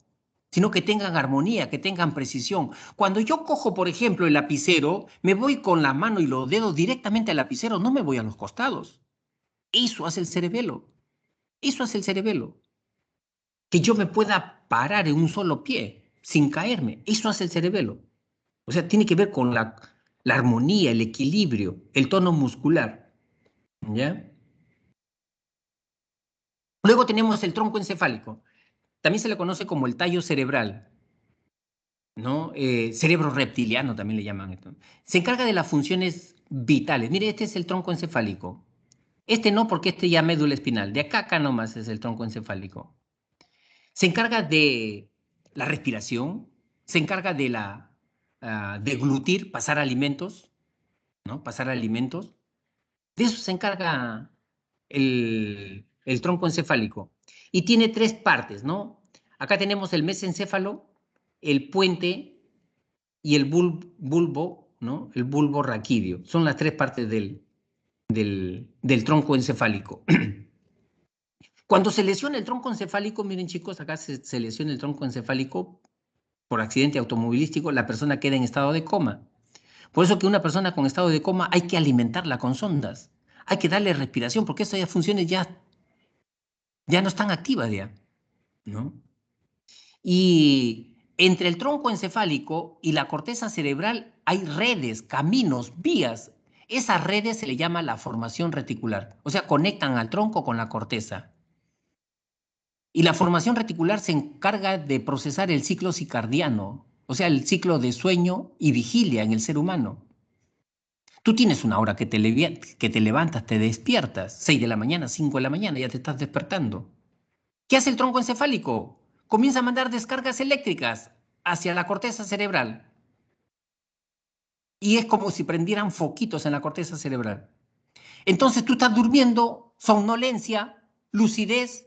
sino que tengan armonía, que tengan precisión. Cuando yo cojo, por ejemplo, el lapicero, me voy con la mano y los dedos directamente al lapicero, no me voy a los costados. Eso hace el cerebelo. Eso hace el cerebelo. Que yo me pueda parar en un solo pie sin caerme. Eso hace el cerebelo. O sea, tiene que ver con la armonía, el equilibrio, el tono muscular. ¿Ya? Luego tenemos el tronco encefálico. También se le conoce como el tallo cerebral, ¿no? Cerebro reptiliano también le llaman esto. Se encarga de las funciones vitales. Mire, este es el tronco encefálico. Este no, porque este ya médula espinal. De acá a acá nomás es el tronco encefálico. Se encarga de la respiración, se encarga de deglutir, pasar alimentos, ¿no? Pasar alimentos. De eso se encarga el tronco encefálico. Y tiene 3 partes, ¿no? Acá tenemos el mesencéfalo, el puente y el bulbo, ¿no? El bulbo raquídeo. Son las 3 partes del tronco encefálico. Cuando se lesiona el tronco encefálico, miren chicos, acá se lesiona el tronco encefálico por accidente automovilístico, la persona queda en estado de coma. Por eso que una persona con estado de coma hay que alimentarla con sondas. Hay que darle respiración porque esas funciones ya no están activas ya, ¿no? Y entre el tronco encefálico y la corteza cerebral hay redes, caminos, vías. Esas redes se le llama la formación reticular, o sea, conectan al tronco con la corteza. Y la formación reticular se encarga de procesar el ciclo circadiano, o sea, el ciclo de sueño y vigilia en el ser humano. Tú tienes una hora que te levantas, te despiertas, 6 de la mañana, 5 de la mañana, ya te estás despertando. ¿Qué hace el tronco encefálico? Comienza a mandar descargas eléctricas hacia la corteza cerebral. Y es como si prendieran foquitos en la corteza cerebral. Entonces tú estás durmiendo, somnolencia, lucidez,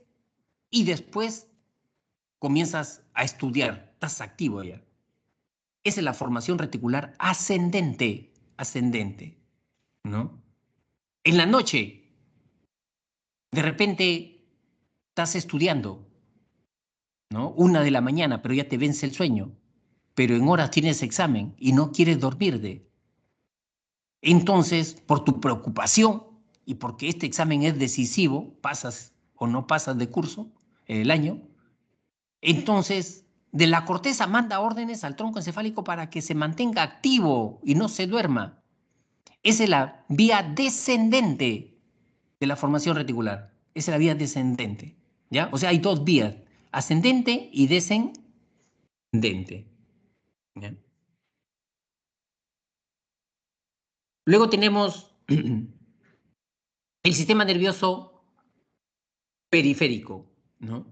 y después comienzas a estudiar, estás activo ya. Esa es la formación reticular ascendente, ascendente, ¿no? En la noche, de repente, estás estudiando, ¿no? 1 de la mañana, pero ya te vence el sueño, pero en horas tienes examen y no quieres dormirte. Entonces, por tu preocupación y porque este examen es decisivo, pasas o no pasas de curso en el año, entonces de la corteza manda órdenes al tronco encefálico para que se mantenga activo y no se duerma. Esa es la vía descendente de la formación reticular. Esa es la vía descendente, ¿ya? O sea, hay dos vías, ascendente y descendente, ¿ya? Luego tenemos el sistema nervioso periférico, ¿no?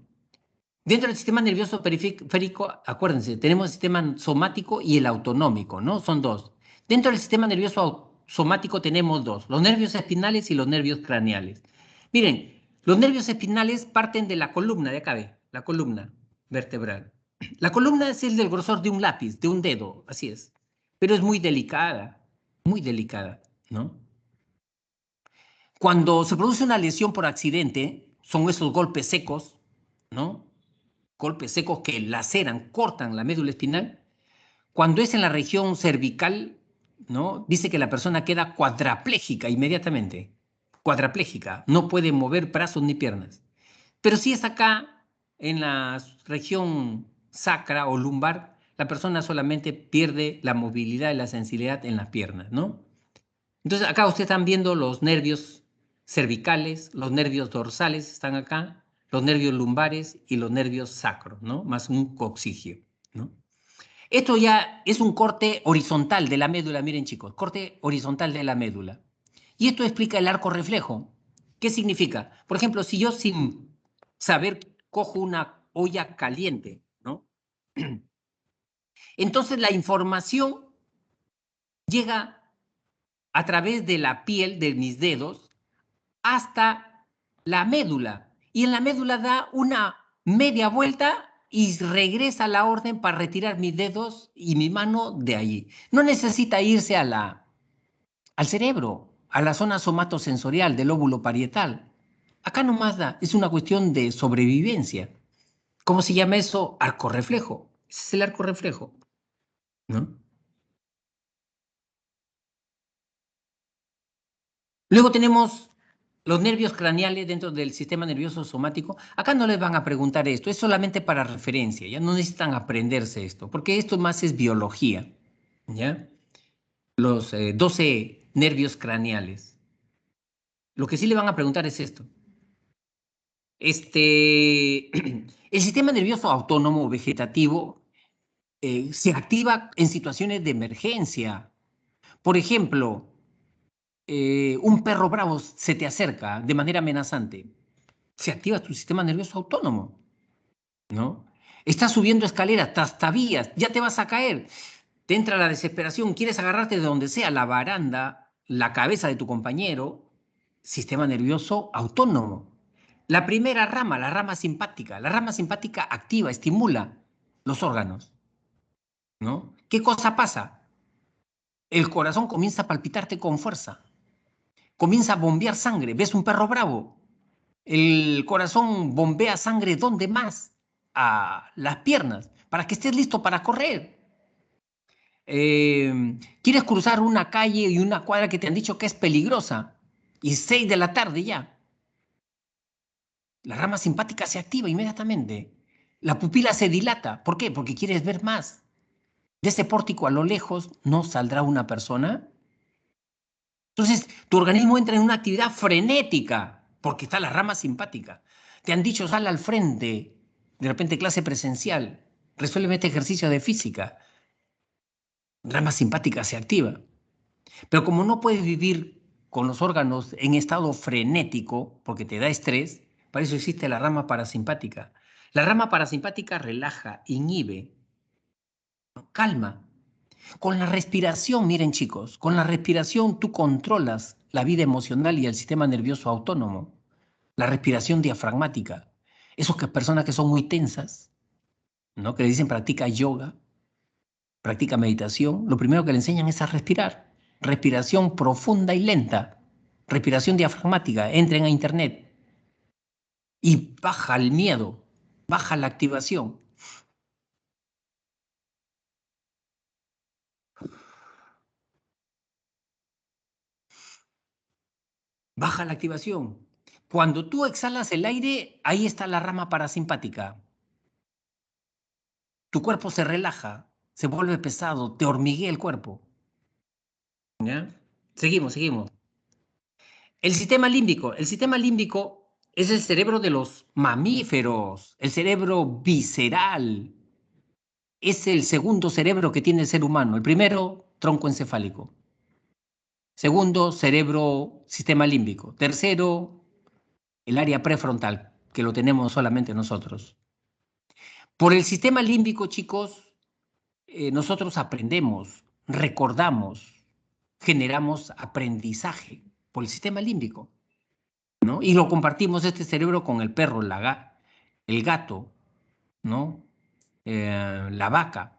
Dentro del sistema nervioso periférico, acuérdense, tenemos el sistema somático y el autonómico, ¿no? Son dos. Dentro del sistema nervioso somático tenemos dos, los nervios espinales y los nervios craneales. Miren, los nervios espinales parten de la columna, de acá ve, la columna vertebral. La columna es el del grosor de un lápiz, de un dedo, así es. Pero es muy delicada, ¿no? Cuando se produce una lesión por accidente, son esos golpes secos, ¿no? Golpes secos que laceran, cortan la médula espinal. Cuando es en la región cervical, ¿no? Dice que la persona queda cuadraplégica inmediatamente. Cuadraplégica, no puede mover brazos ni piernas. Pero si es acá, en la región sacra o lumbar, la persona solamente pierde la movilidad y la sensibilidad en las piernas, ¿no? Entonces acá ustedes están viendo los nervios cervicales, los nervios dorsales están acá, los nervios lumbares y los nervios sacros, ¿no? Más un coccigio, ¿no? Esto ya es un corte horizontal de la médula, miren chicos, corte horizontal de la médula. Y esto explica el arco reflejo. ¿Qué significa? Por ejemplo, si yo sin saber cojo una olla caliente, ¿no? Entonces la información llega a través de la piel de mis dedos hasta la médula. Y en la médula da una media vuelta y regresa la orden para retirar mis dedos y mi mano de allí. No necesita irse al cerebro, a la zona somatosensorial del lóbulo parietal. Acá nomás da, es una cuestión de sobrevivencia. ¿Cómo se llama eso? Arco reflejo. Ese es el arco reflejo, ¿no? Luego tenemos los nervios craneales dentro del sistema nervioso somático. Acá no les van a preguntar esto, es solamente para referencia, ya no necesitan aprenderse esto, porque esto más es biología, ¿ya? Los 12 nervios craneales. Lo que sí le van a preguntar es esto. El sistema nervioso autónomo vegetativo se activa en situaciones de emergencia. Por ejemplo, un perro bravo se te acerca de manera amenazante. Se activa tu sistema nervioso autónomo, ¿no? Estás subiendo escaleras, trastabías, ya te vas a caer. Te entra la desesperación, quieres agarrarte de donde sea, la baranda, la cabeza de tu compañero, sistema nervioso autónomo. La primera rama, la rama simpática activa, estimula los órganos, ¿no? ¿Qué cosa pasa? El corazón comienza a palpitarte con fuerza, comienza a bombear sangre, ves un perro bravo, el corazón bombea sangre, ¿dónde más? A las piernas, para que estés listo para correr. Quieres cruzar una calle y una cuadra que te han dicho que es peligrosa, y 6 de la tarde ya. La rama simpática se activa inmediatamente. La pupila se dilata. ¿Por qué? Porque quieres ver más. De ese pórtico a lo lejos no saldrá una persona. Entonces, tu organismo entra en una actividad frenética porque está la rama simpática. Te han dicho, sal al frente, de repente clase presencial, resuelve este ejercicio de física. Rama simpática se activa. Pero como no puedes vivir con los órganos en estado frenético porque te da estrés, para eso existe la rama parasimpática. La rama parasimpática relaja, inhibe, calma. Con la respiración, miren chicos, con la respiración tú controlas la vida emocional y el sistema nervioso autónomo, la respiración diafragmática. Personas que son muy tensas, ¿no? Que le dicen practica yoga, practica meditación, lo primero que le enseñan es a respirar. Respiración profunda y lenta, respiración diafragmática. Entren a internet y baja el miedo, baja la activación. Baja la activación. Cuando tú exhalas el aire, ahí está la rama parasimpática. Tu cuerpo se relaja, se vuelve pesado, te hormiguea el cuerpo. ¿Ya? Seguimos. El sistema límbico es el cerebro de los mamíferos, el cerebro visceral. Es el segundo cerebro que tiene el ser humano. El primero, tronco encefálico. Segundo, cerebro, sistema límbico. Tercero, el área prefrontal, que lo tenemos solamente nosotros. Por el sistema límbico, chicos, nosotros aprendemos, recordamos, generamos aprendizaje por el sistema límbico, ¿no? Y lo compartimos este cerebro con el perro, el gato, ¿no? La vaca,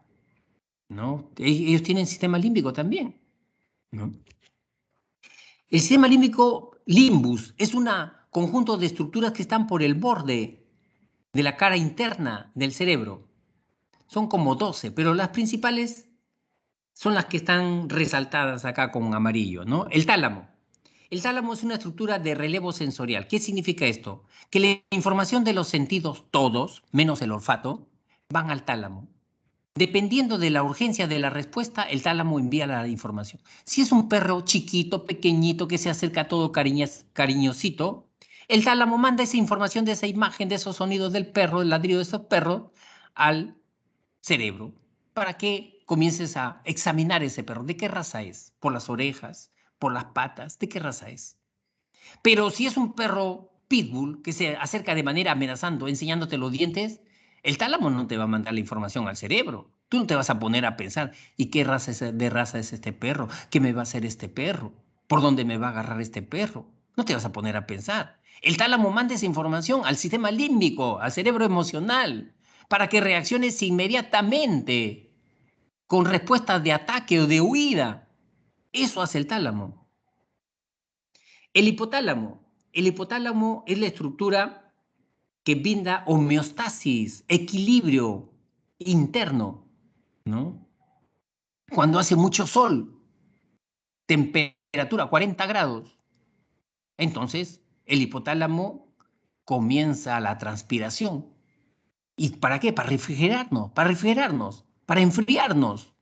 ¿no? Ellos tienen sistema límbico también, ¿no? El sistema límbico, limbus, es un conjunto de estructuras que están por el borde de la cara interna del cerebro. Son como 12, pero las principales son las que están resaltadas acá con amarillo, ¿no? El tálamo. El tálamo es una estructura de relevo sensorial. ¿Qué significa esto? Que la información de los sentidos, todos, menos el olfato, van al tálamo. Dependiendo de la urgencia de la respuesta, el tálamo envía la información. Si es un perro chiquito, pequeñito, que se acerca todo cariñosito, el tálamo manda esa información de esa imagen, de esos sonidos del perro, el ladrido de esos perros, al cerebro, para que comiences a examinar ese perro. ¿De qué raza es? Por las orejas, por las patas, ¿de qué raza es? Pero si es un perro pitbull que se acerca de manera amenazando, enseñándote los dientes, el tálamo no te va a mandar la información al cerebro. Tú no te vas a poner a pensar, ¿y qué raza es este perro? ¿Qué me va a hacer este perro? ¿Por dónde me va a agarrar este perro? No te vas a poner a pensar. El tálamo manda esa información al sistema límbico, al cerebro emocional, para que reacciones inmediatamente con respuestas de ataque o de huida. Eso hace el tálamo. El hipotálamo. El hipotálamo es la estructura que brinda homeostasis, equilibrio interno, ¿no? Cuando hace mucho sol, temperatura 40 grados, entonces el hipotálamo comienza la transpiración. ¿Y para qué? Para refrigerarnos, para enfriarnos,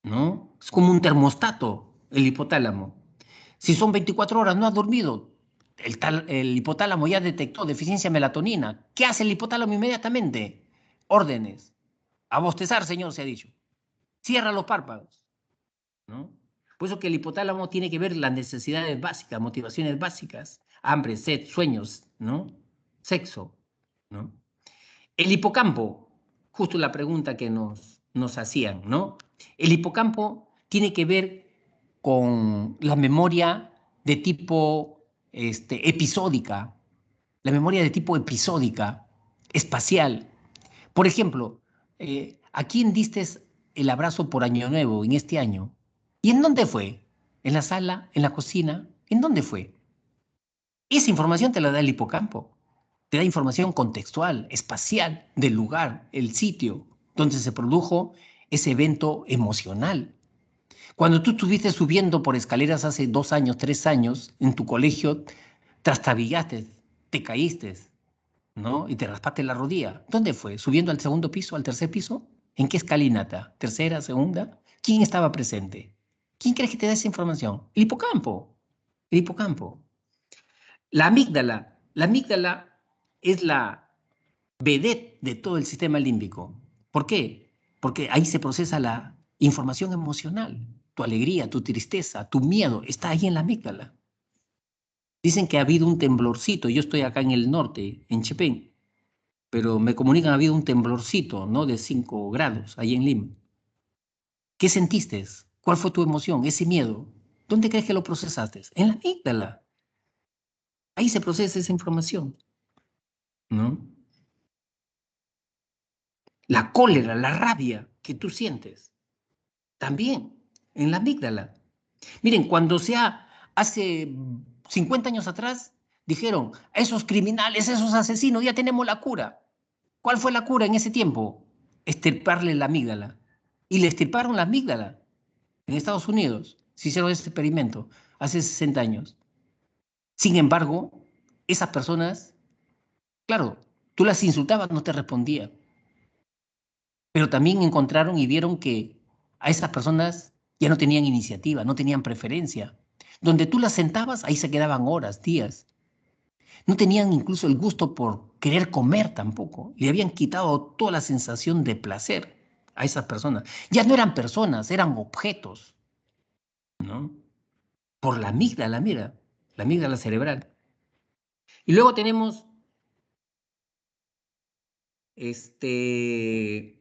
¿no? Es como un termostato el hipotálamo. Si son 24 horas, no has dormido, el hipotálamo ya detectó deficiencia de melatonina. ¿Qué hace el hipotálamo inmediatamente? Órdenes. A bostezar, señor, se ha dicho. Cierra los párpados, ¿no? Por eso que el hipotálamo tiene que ver las necesidades básicas, motivaciones básicas, hambre, sed, sueños, ¿no? Sexo, ¿no? El hipocampo, justo la pregunta que nos hacían, ¿no? El hipocampo tiene que ver con la memoria de tipo episódica, la memoria de tipo episódica, espacial. Por ejemplo, ¿a quién diste el abrazo por Año Nuevo en este año? ¿Y en dónde fue? ¿En la sala? ¿En la cocina? ¿En dónde fue? Esa información te la da el hipocampo. Te da información contextual, espacial, del lugar, el sitio donde se produjo ese evento emocional. Cuando tú estuviste subiendo por escaleras hace 2 años, 3 años, en tu colegio, trastabillaste, te caíste, ¿no? Y te raspaste la rodilla. ¿Dónde fue? ¿Subiendo al segundo piso, al tercer piso? ¿En qué escalinata? ¿Tercera, segunda? ¿Quién estaba presente? ¿Quién crees que te da esa información? El hipocampo. El hipocampo. La amígdala es la vedette de todo el sistema límbico. ¿Por qué? Porque ahí se procesa la información emocional. Tu alegría, tu tristeza, tu miedo, está ahí en la amígdala. Dicen que ha habido un temblorcito. Yo estoy acá en el norte, en Chepén, pero me comunican que ha habido un temblorcito, ¿no? De 5 grados, ahí en Lima. ¿Qué sentiste? ¿Cuál fue tu emoción? Ese miedo. ¿Dónde crees que lo procesaste? En la amígdala. Ahí se procesa esa información, ¿no? La cólera, la rabia que tú sientes, también en la amígdala. Miren, hace 50 años atrás, dijeron, esos criminales, esos asesinos, ya tenemos la cura. ¿Cuál fue la cura en ese tiempo? Extirparle la amígdala. Y le extirparon la amígdala en Estados Unidos. Se hicieron ese experimento hace 60 años. Sin embargo, esas personas, claro, tú las insultabas, no te respondían. Pero también encontraron y vieron que a esas personas ya no tenían iniciativa, no tenían preferencia. Donde tú las sentabas, ahí se quedaban horas, días. No tenían incluso el gusto por querer comer tampoco. Le habían quitado toda la sensación de placer a esas personas. Ya no eran personas, eran objetos, ¿no? Por mira, la amígdala cerebral. Y luego tenemos este,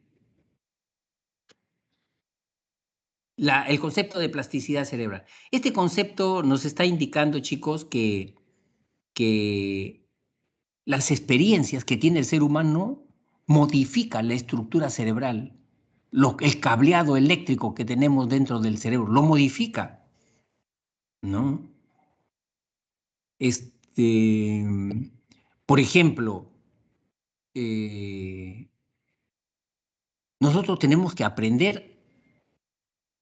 el concepto de plasticidad cerebral. Este concepto nos está indicando, chicos, que las experiencias que tiene el ser humano modifican la estructura cerebral. El cableado eléctrico que tenemos dentro del cerebro lo modifica, ¿no? Este, por ejemplo, eh, nosotros tenemos que aprender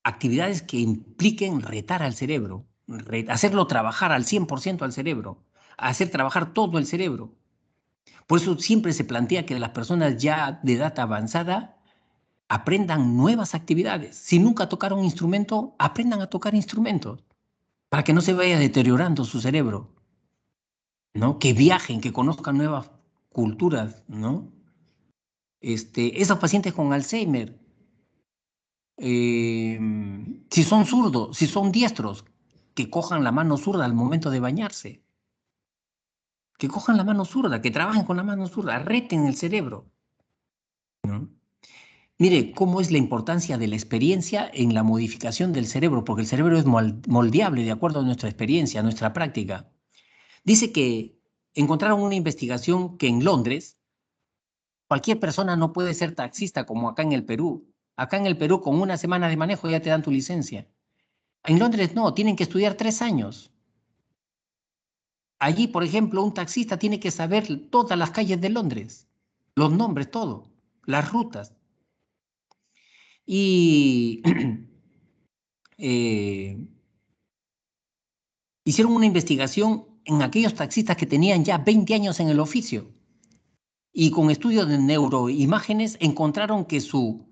actividades que impliquen retar al cerebro, hacerlo trabajar al 100% al cerebro, hacer trabajar todo el cerebro. Por eso siempre se plantea que las personas ya de edad avanzada aprendan nuevas actividades. Si nunca tocaron un instrumento, aprendan a tocar instrumentos para que no se vaya deteriorando su cerebro, ¿no? Que viajen, que conozcan nuevas culturas, ¿no? Esos pacientes con Alzheimer, eh, si son zurdos, si son diestros, que cojan la mano zurda al momento de bañarse, que cojan la mano zurda, que trabajen con la mano zurda, reten el cerebro, ¿no? Mire cómo es la importancia de la experiencia en la modificación del cerebro, porque el cerebro es moldeable de acuerdo a nuestra experiencia, a nuestra práctica. Dice que encontraron una investigación que en Londres cualquier persona no puede ser taxista como acá en el Perú. Acá en el Perú con una semana de manejo ya te dan tu licencia. En Londres no, tienen que estudiar 3 años. Allí, por ejemplo, un taxista tiene que saber todas las calles de Londres, los nombres, todo, las rutas. Y eh, hicieron una investigación en aquellos taxistas que tenían ya 20 años en el oficio y con estudios de neuroimágenes encontraron que su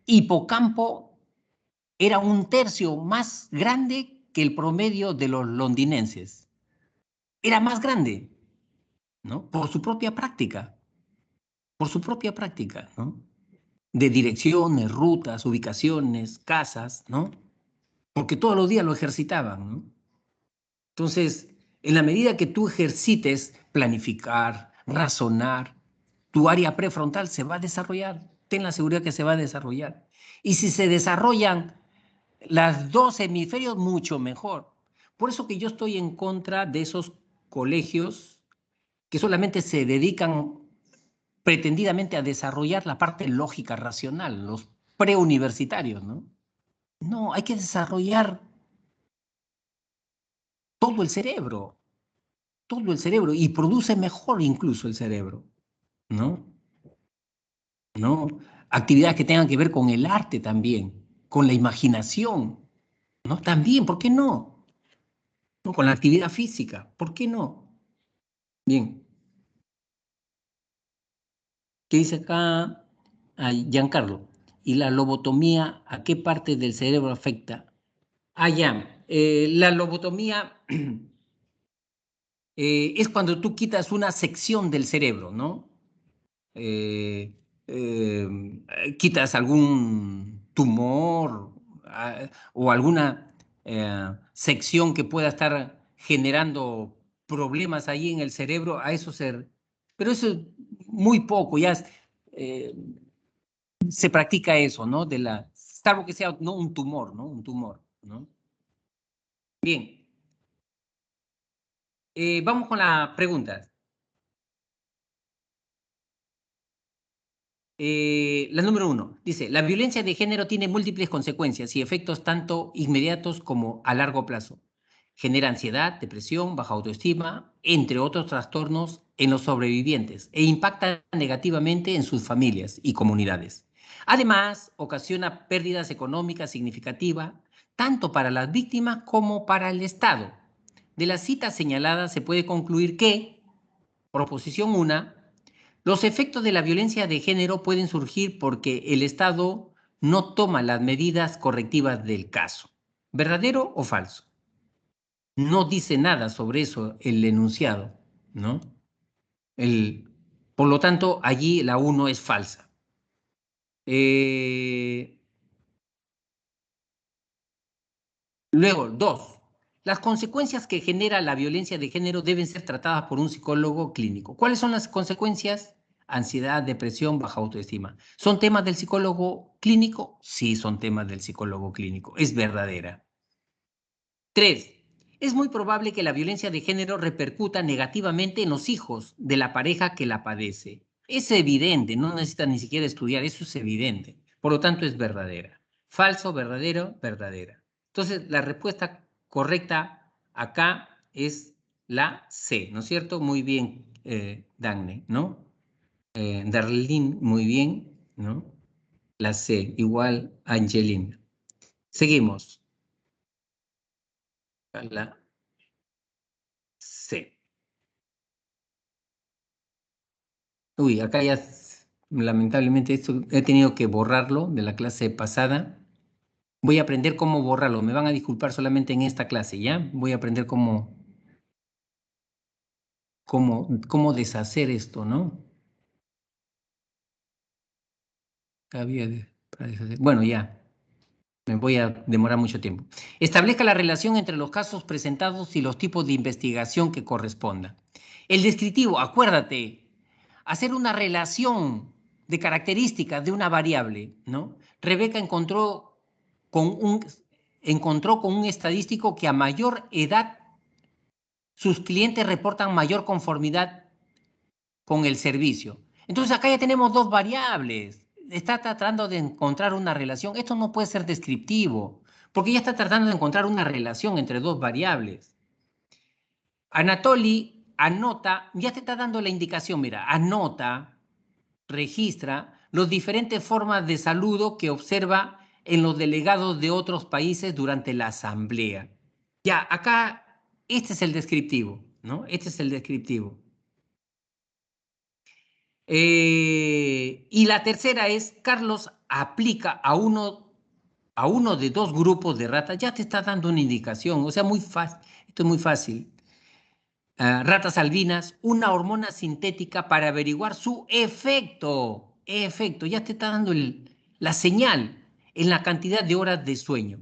hipocampo era un tercio más grande que el promedio de los londinenses. Era más grande, ¿no? Por su propia práctica, ¿no? De direcciones, rutas, ubicaciones, casas, ¿no? Porque todos los días lo ejercitaban, ¿no? Entonces, en la medida que tú ejercites planificar, razonar, tu área prefrontal se va a desarrollar. Ten la seguridad que se va a desarrollar. Y si se desarrollan las dos hemisferios, mucho mejor. Por eso que yo estoy en contra de esos colegios que solamente se dedican pretendidamente a desarrollar la parte lógica racional, los preuniversitarios, ¿no? No, hay que desarrollar todo el cerebro, y produce mejor incluso el cerebro, ¿no? ¿No? Actividades que tengan que ver con el arte también, con la imaginación, ¿no? También, ¿por qué no? ¿No? Con la actividad física, ¿por qué no? Bien, ¿qué dice acá Giancarlo? ¿Y la lobotomía a qué parte del cerebro afecta? Ah, ya, la lobotomía es cuando tú quitas una sección del cerebro, ¿no? eh, quitas algún tumor o alguna sección que pueda estar generando problemas ahí en el cerebro, a eso pero eso es muy poco, eh, se practica eso, ¿no? Salvo que sea no un tumor, ¿no? Un tumor, ¿no? Bien, vamos con las preguntas. La número 1 dice, la violencia de género tiene múltiples consecuencias y efectos tanto inmediatos como a largo plazo. Genera ansiedad, depresión, baja autoestima, entre otros trastornos en los sobrevivientes e impacta negativamente en sus familias y comunidades. Además, ocasiona pérdidas económicas significativas tanto para las víctimas como para el Estado. De las citas señaladas se puede concluir que, proposición 1, los efectos de la violencia de género pueden surgir porque el Estado no toma las medidas correctivas del caso. ¿Verdadero o falso? No dice nada sobre eso el enunciado, ¿no? El, por lo tanto, allí la 1 es falsa. Eh, Luego, 2. Las consecuencias que genera la violencia de género deben ser tratadas por un psicólogo clínico. ¿Cuáles son las consecuencias? Ansiedad, depresión, baja autoestima. ¿Son temas del psicólogo clínico? Sí, son temas del psicólogo clínico. Es verdadera. 3. Es muy probable que la violencia de género repercuta negativamente en los hijos de la pareja que la padece. Es evidente, no necesita ni siquiera estudiar, eso es evidente. Por lo tanto, es verdadera. Falso, verdadero, verdadera. Entonces, la respuesta correcta acá es la C, ¿no es cierto? Muy bien, Dagne, ¿no? Darlene, muy bien, ¿no? La C, igual Angelina. Seguimos. La C. Uy, acá ya, lamentablemente, esto he tenido que borrarlo de la clase pasada. Voy a aprender cómo borrarlo. Me van a disculpar solamente en esta clase, ¿ya? Voy a aprender cómo deshacer esto, ¿no? Para deshacer. Bueno, ya, me voy a demorar mucho tiempo. Establezca la relación entre los casos presentados y los tipos de investigación que corresponda. El descriptivo, acuérdate, hacer una relación de características de una variable, ¿no? Rebeca con un, encontró con un estadístico que a mayor edad sus clientes reportan mayor conformidad con el servicio. Entonces acá ya tenemos dos variables. Está tratando de encontrar una relación. Esto no puede ser descriptivo, porque ya está tratando de encontrar una relación entre dos variables. Anatoly anota, ya te está dando la indicación, mira, anota, registra las diferentes formas de saludo que observa en los delegados de otros países durante la asamblea. Ya, acá, este es el descriptivo, ¿no? Este es el descriptivo. Y la tercera es, Carlos aplica a uno de dos grupos de ratas, ya te está dando una indicación, o sea, muy fácil, esto es muy fácil. Ratas albinas, una hormona sintética para averiguar su efecto. Efecto, ya te está dando la señal en la cantidad de horas de sueño,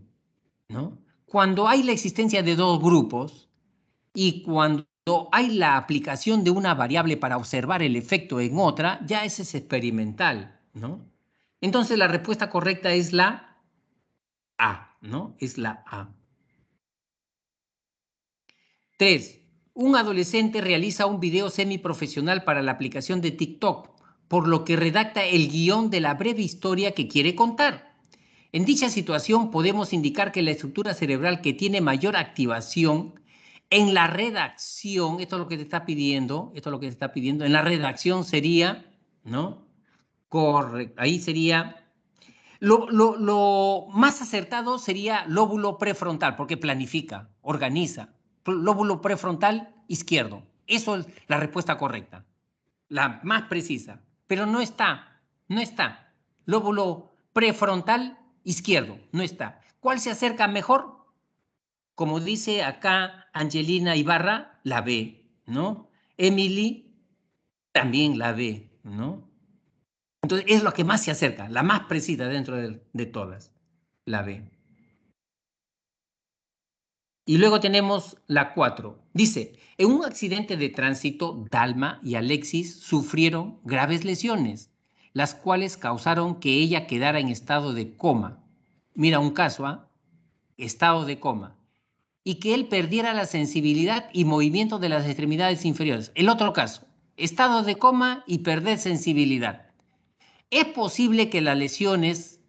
¿no? Cuando hay la existencia de dos grupos y cuando hay la aplicación de una variable para observar el efecto en otra, ya ese es experimental, ¿no? Entonces la respuesta correcta es la A, ¿no? Es la A. 3. Un adolescente realiza un video semiprofesional para la aplicación de TikTok, por lo que redacta el guión de la breve historia que quiere contar. En dicha situación podemos indicar que la estructura cerebral que tiene mayor activación en la redacción, esto es lo que te está pidiendo, esto es lo que te está pidiendo, en la redacción sería, ¿no? Correcto, ahí sería, lo más acertado sería lóbulo prefrontal, porque planifica, organiza. Lóbulo prefrontal izquierdo. Eso es la respuesta correcta, la más precisa. Pero no está, no está. Lóbulo prefrontal izquierdo, no está. ¿Cuál se acerca mejor? Como dice acá Angelina Ibarra, la B, ¿no? Emily también la B, ¿no? Entonces es lo que más se acerca, la más precisa dentro de todas, la B. Y luego tenemos la 4. Dice, en un accidente de tránsito, Dalma y Alexis sufrieron graves lesiones, las cuales causaron que ella quedara en estado de coma. Mira, un caso, ¿ah? Estado de coma. y que él perdiera la sensibilidad y movimiento de las extremidades inferiores. El otro caso, estado de coma y perder sensibilidad. Es posible que las lesiones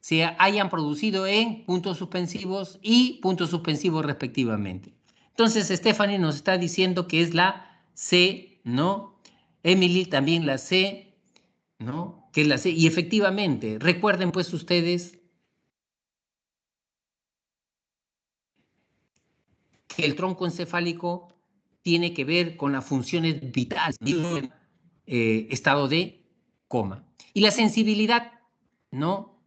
se hayan producido en puntos suspensivos y puntos suspensivos respectivamente. Entonces, Stephanie nos está diciendo que es la C, ¿no? Emily también la C, ¿no? Que es la C. Y efectivamente, recuerden pues ustedes que el tronco encefálico tiene que ver con las funciones vitales, estado de coma. Y la sensibilidad, ¿no?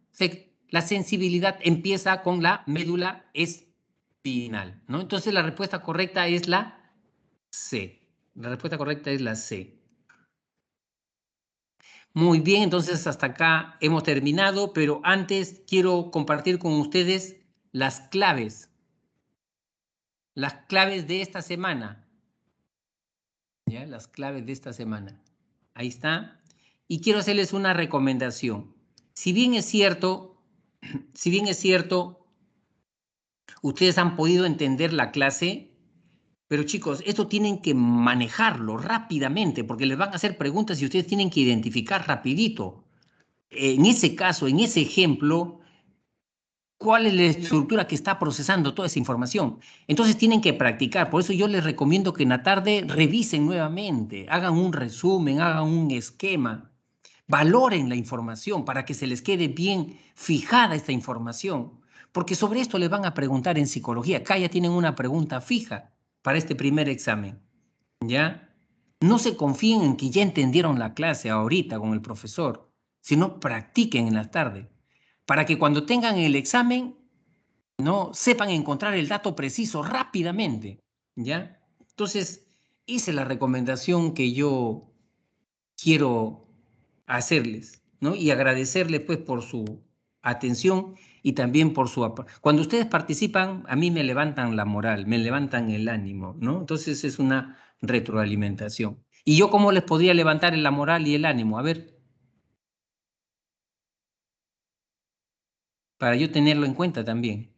La sensibilidad empieza con la médula espinal, ¿no? Entonces la respuesta correcta es la C. La respuesta correcta es la C. Muy bien, entonces hasta acá hemos terminado, pero antes quiero compartir con ustedes las claves de esta semana. ¿Ya? Las claves de esta semana. Ahí está. Y quiero hacerles una recomendación. Si bien es cierto, ustedes han podido entender la clase, pero chicos, esto tienen que manejarlo rápidamente porque les van a hacer preguntas y ustedes tienen que identificar rapidito. En ese caso, en ese ejemplo, ¿cuál es la estructura que está procesando toda esa información? Entonces tienen que practicar. Por eso yo les recomiendo que en la tarde revisen nuevamente, hagan un resumen, hagan un esquema, valoren la información para que se les quede bien fijada esta información. Porque sobre esto les van a preguntar en psicología. Acá ya tienen una pregunta fija para este primer examen. ¿Ya? No se confíen en que ya entendieron la clase ahorita con el profesor, sino practiquen en la tarde, para que cuando tengan el examen, no sepan encontrar el dato preciso rápidamente, ¿ya? Entonces, esa es la recomendación que yo quiero hacerles, ¿no? Y agradecerles pues por su atención y también por su... Cuando ustedes participan, a mí me levantan la moral, me levantan el ánimo, ¿no? Entonces es una retroalimentación. ¿Y yo cómo les podría levantar la moral y el ánimo? A ver, para yo tenerlo en cuenta también.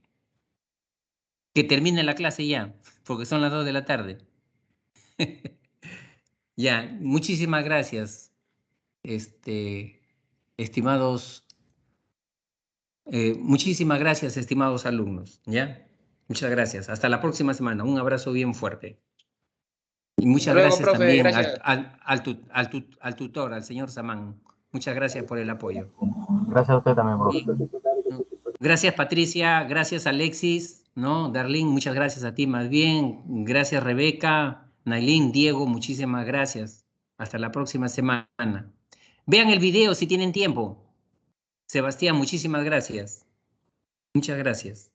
Que termine la clase ya, porque son las 2 de la tarde. Ya, muchísimas gracias, estimados, muchísimas gracias, estimados alumnos, ¿ya? Muchas gracias. Hasta la próxima semana. Un abrazo bien fuerte. Y muchas Hasta luego, gracias profe, también gracias. al tutor, al señor Samán. Muchas gracias por el apoyo. Gracias a usted también, profe. ¿No? Gracias, Patricia. Gracias, Alexis. ¿No? Darlene, muchas gracias a ti más bien. Gracias, Rebeca, Nailín, Diego, muchísimas gracias. Hasta la próxima semana. Vean el video si tienen tiempo. Sebastián, muchísimas gracias. Muchas gracias.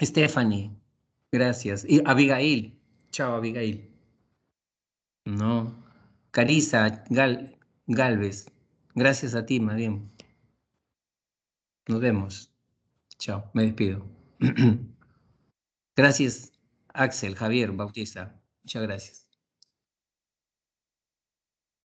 Stephanie, gracias. Y Abigail. Chao, Abigail. No. Carisa Galvez. Gracias a ti, más bien. Nos vemos. Chao, me despido. Gracias, Axel, Javier, Bautista. Muchas gracias.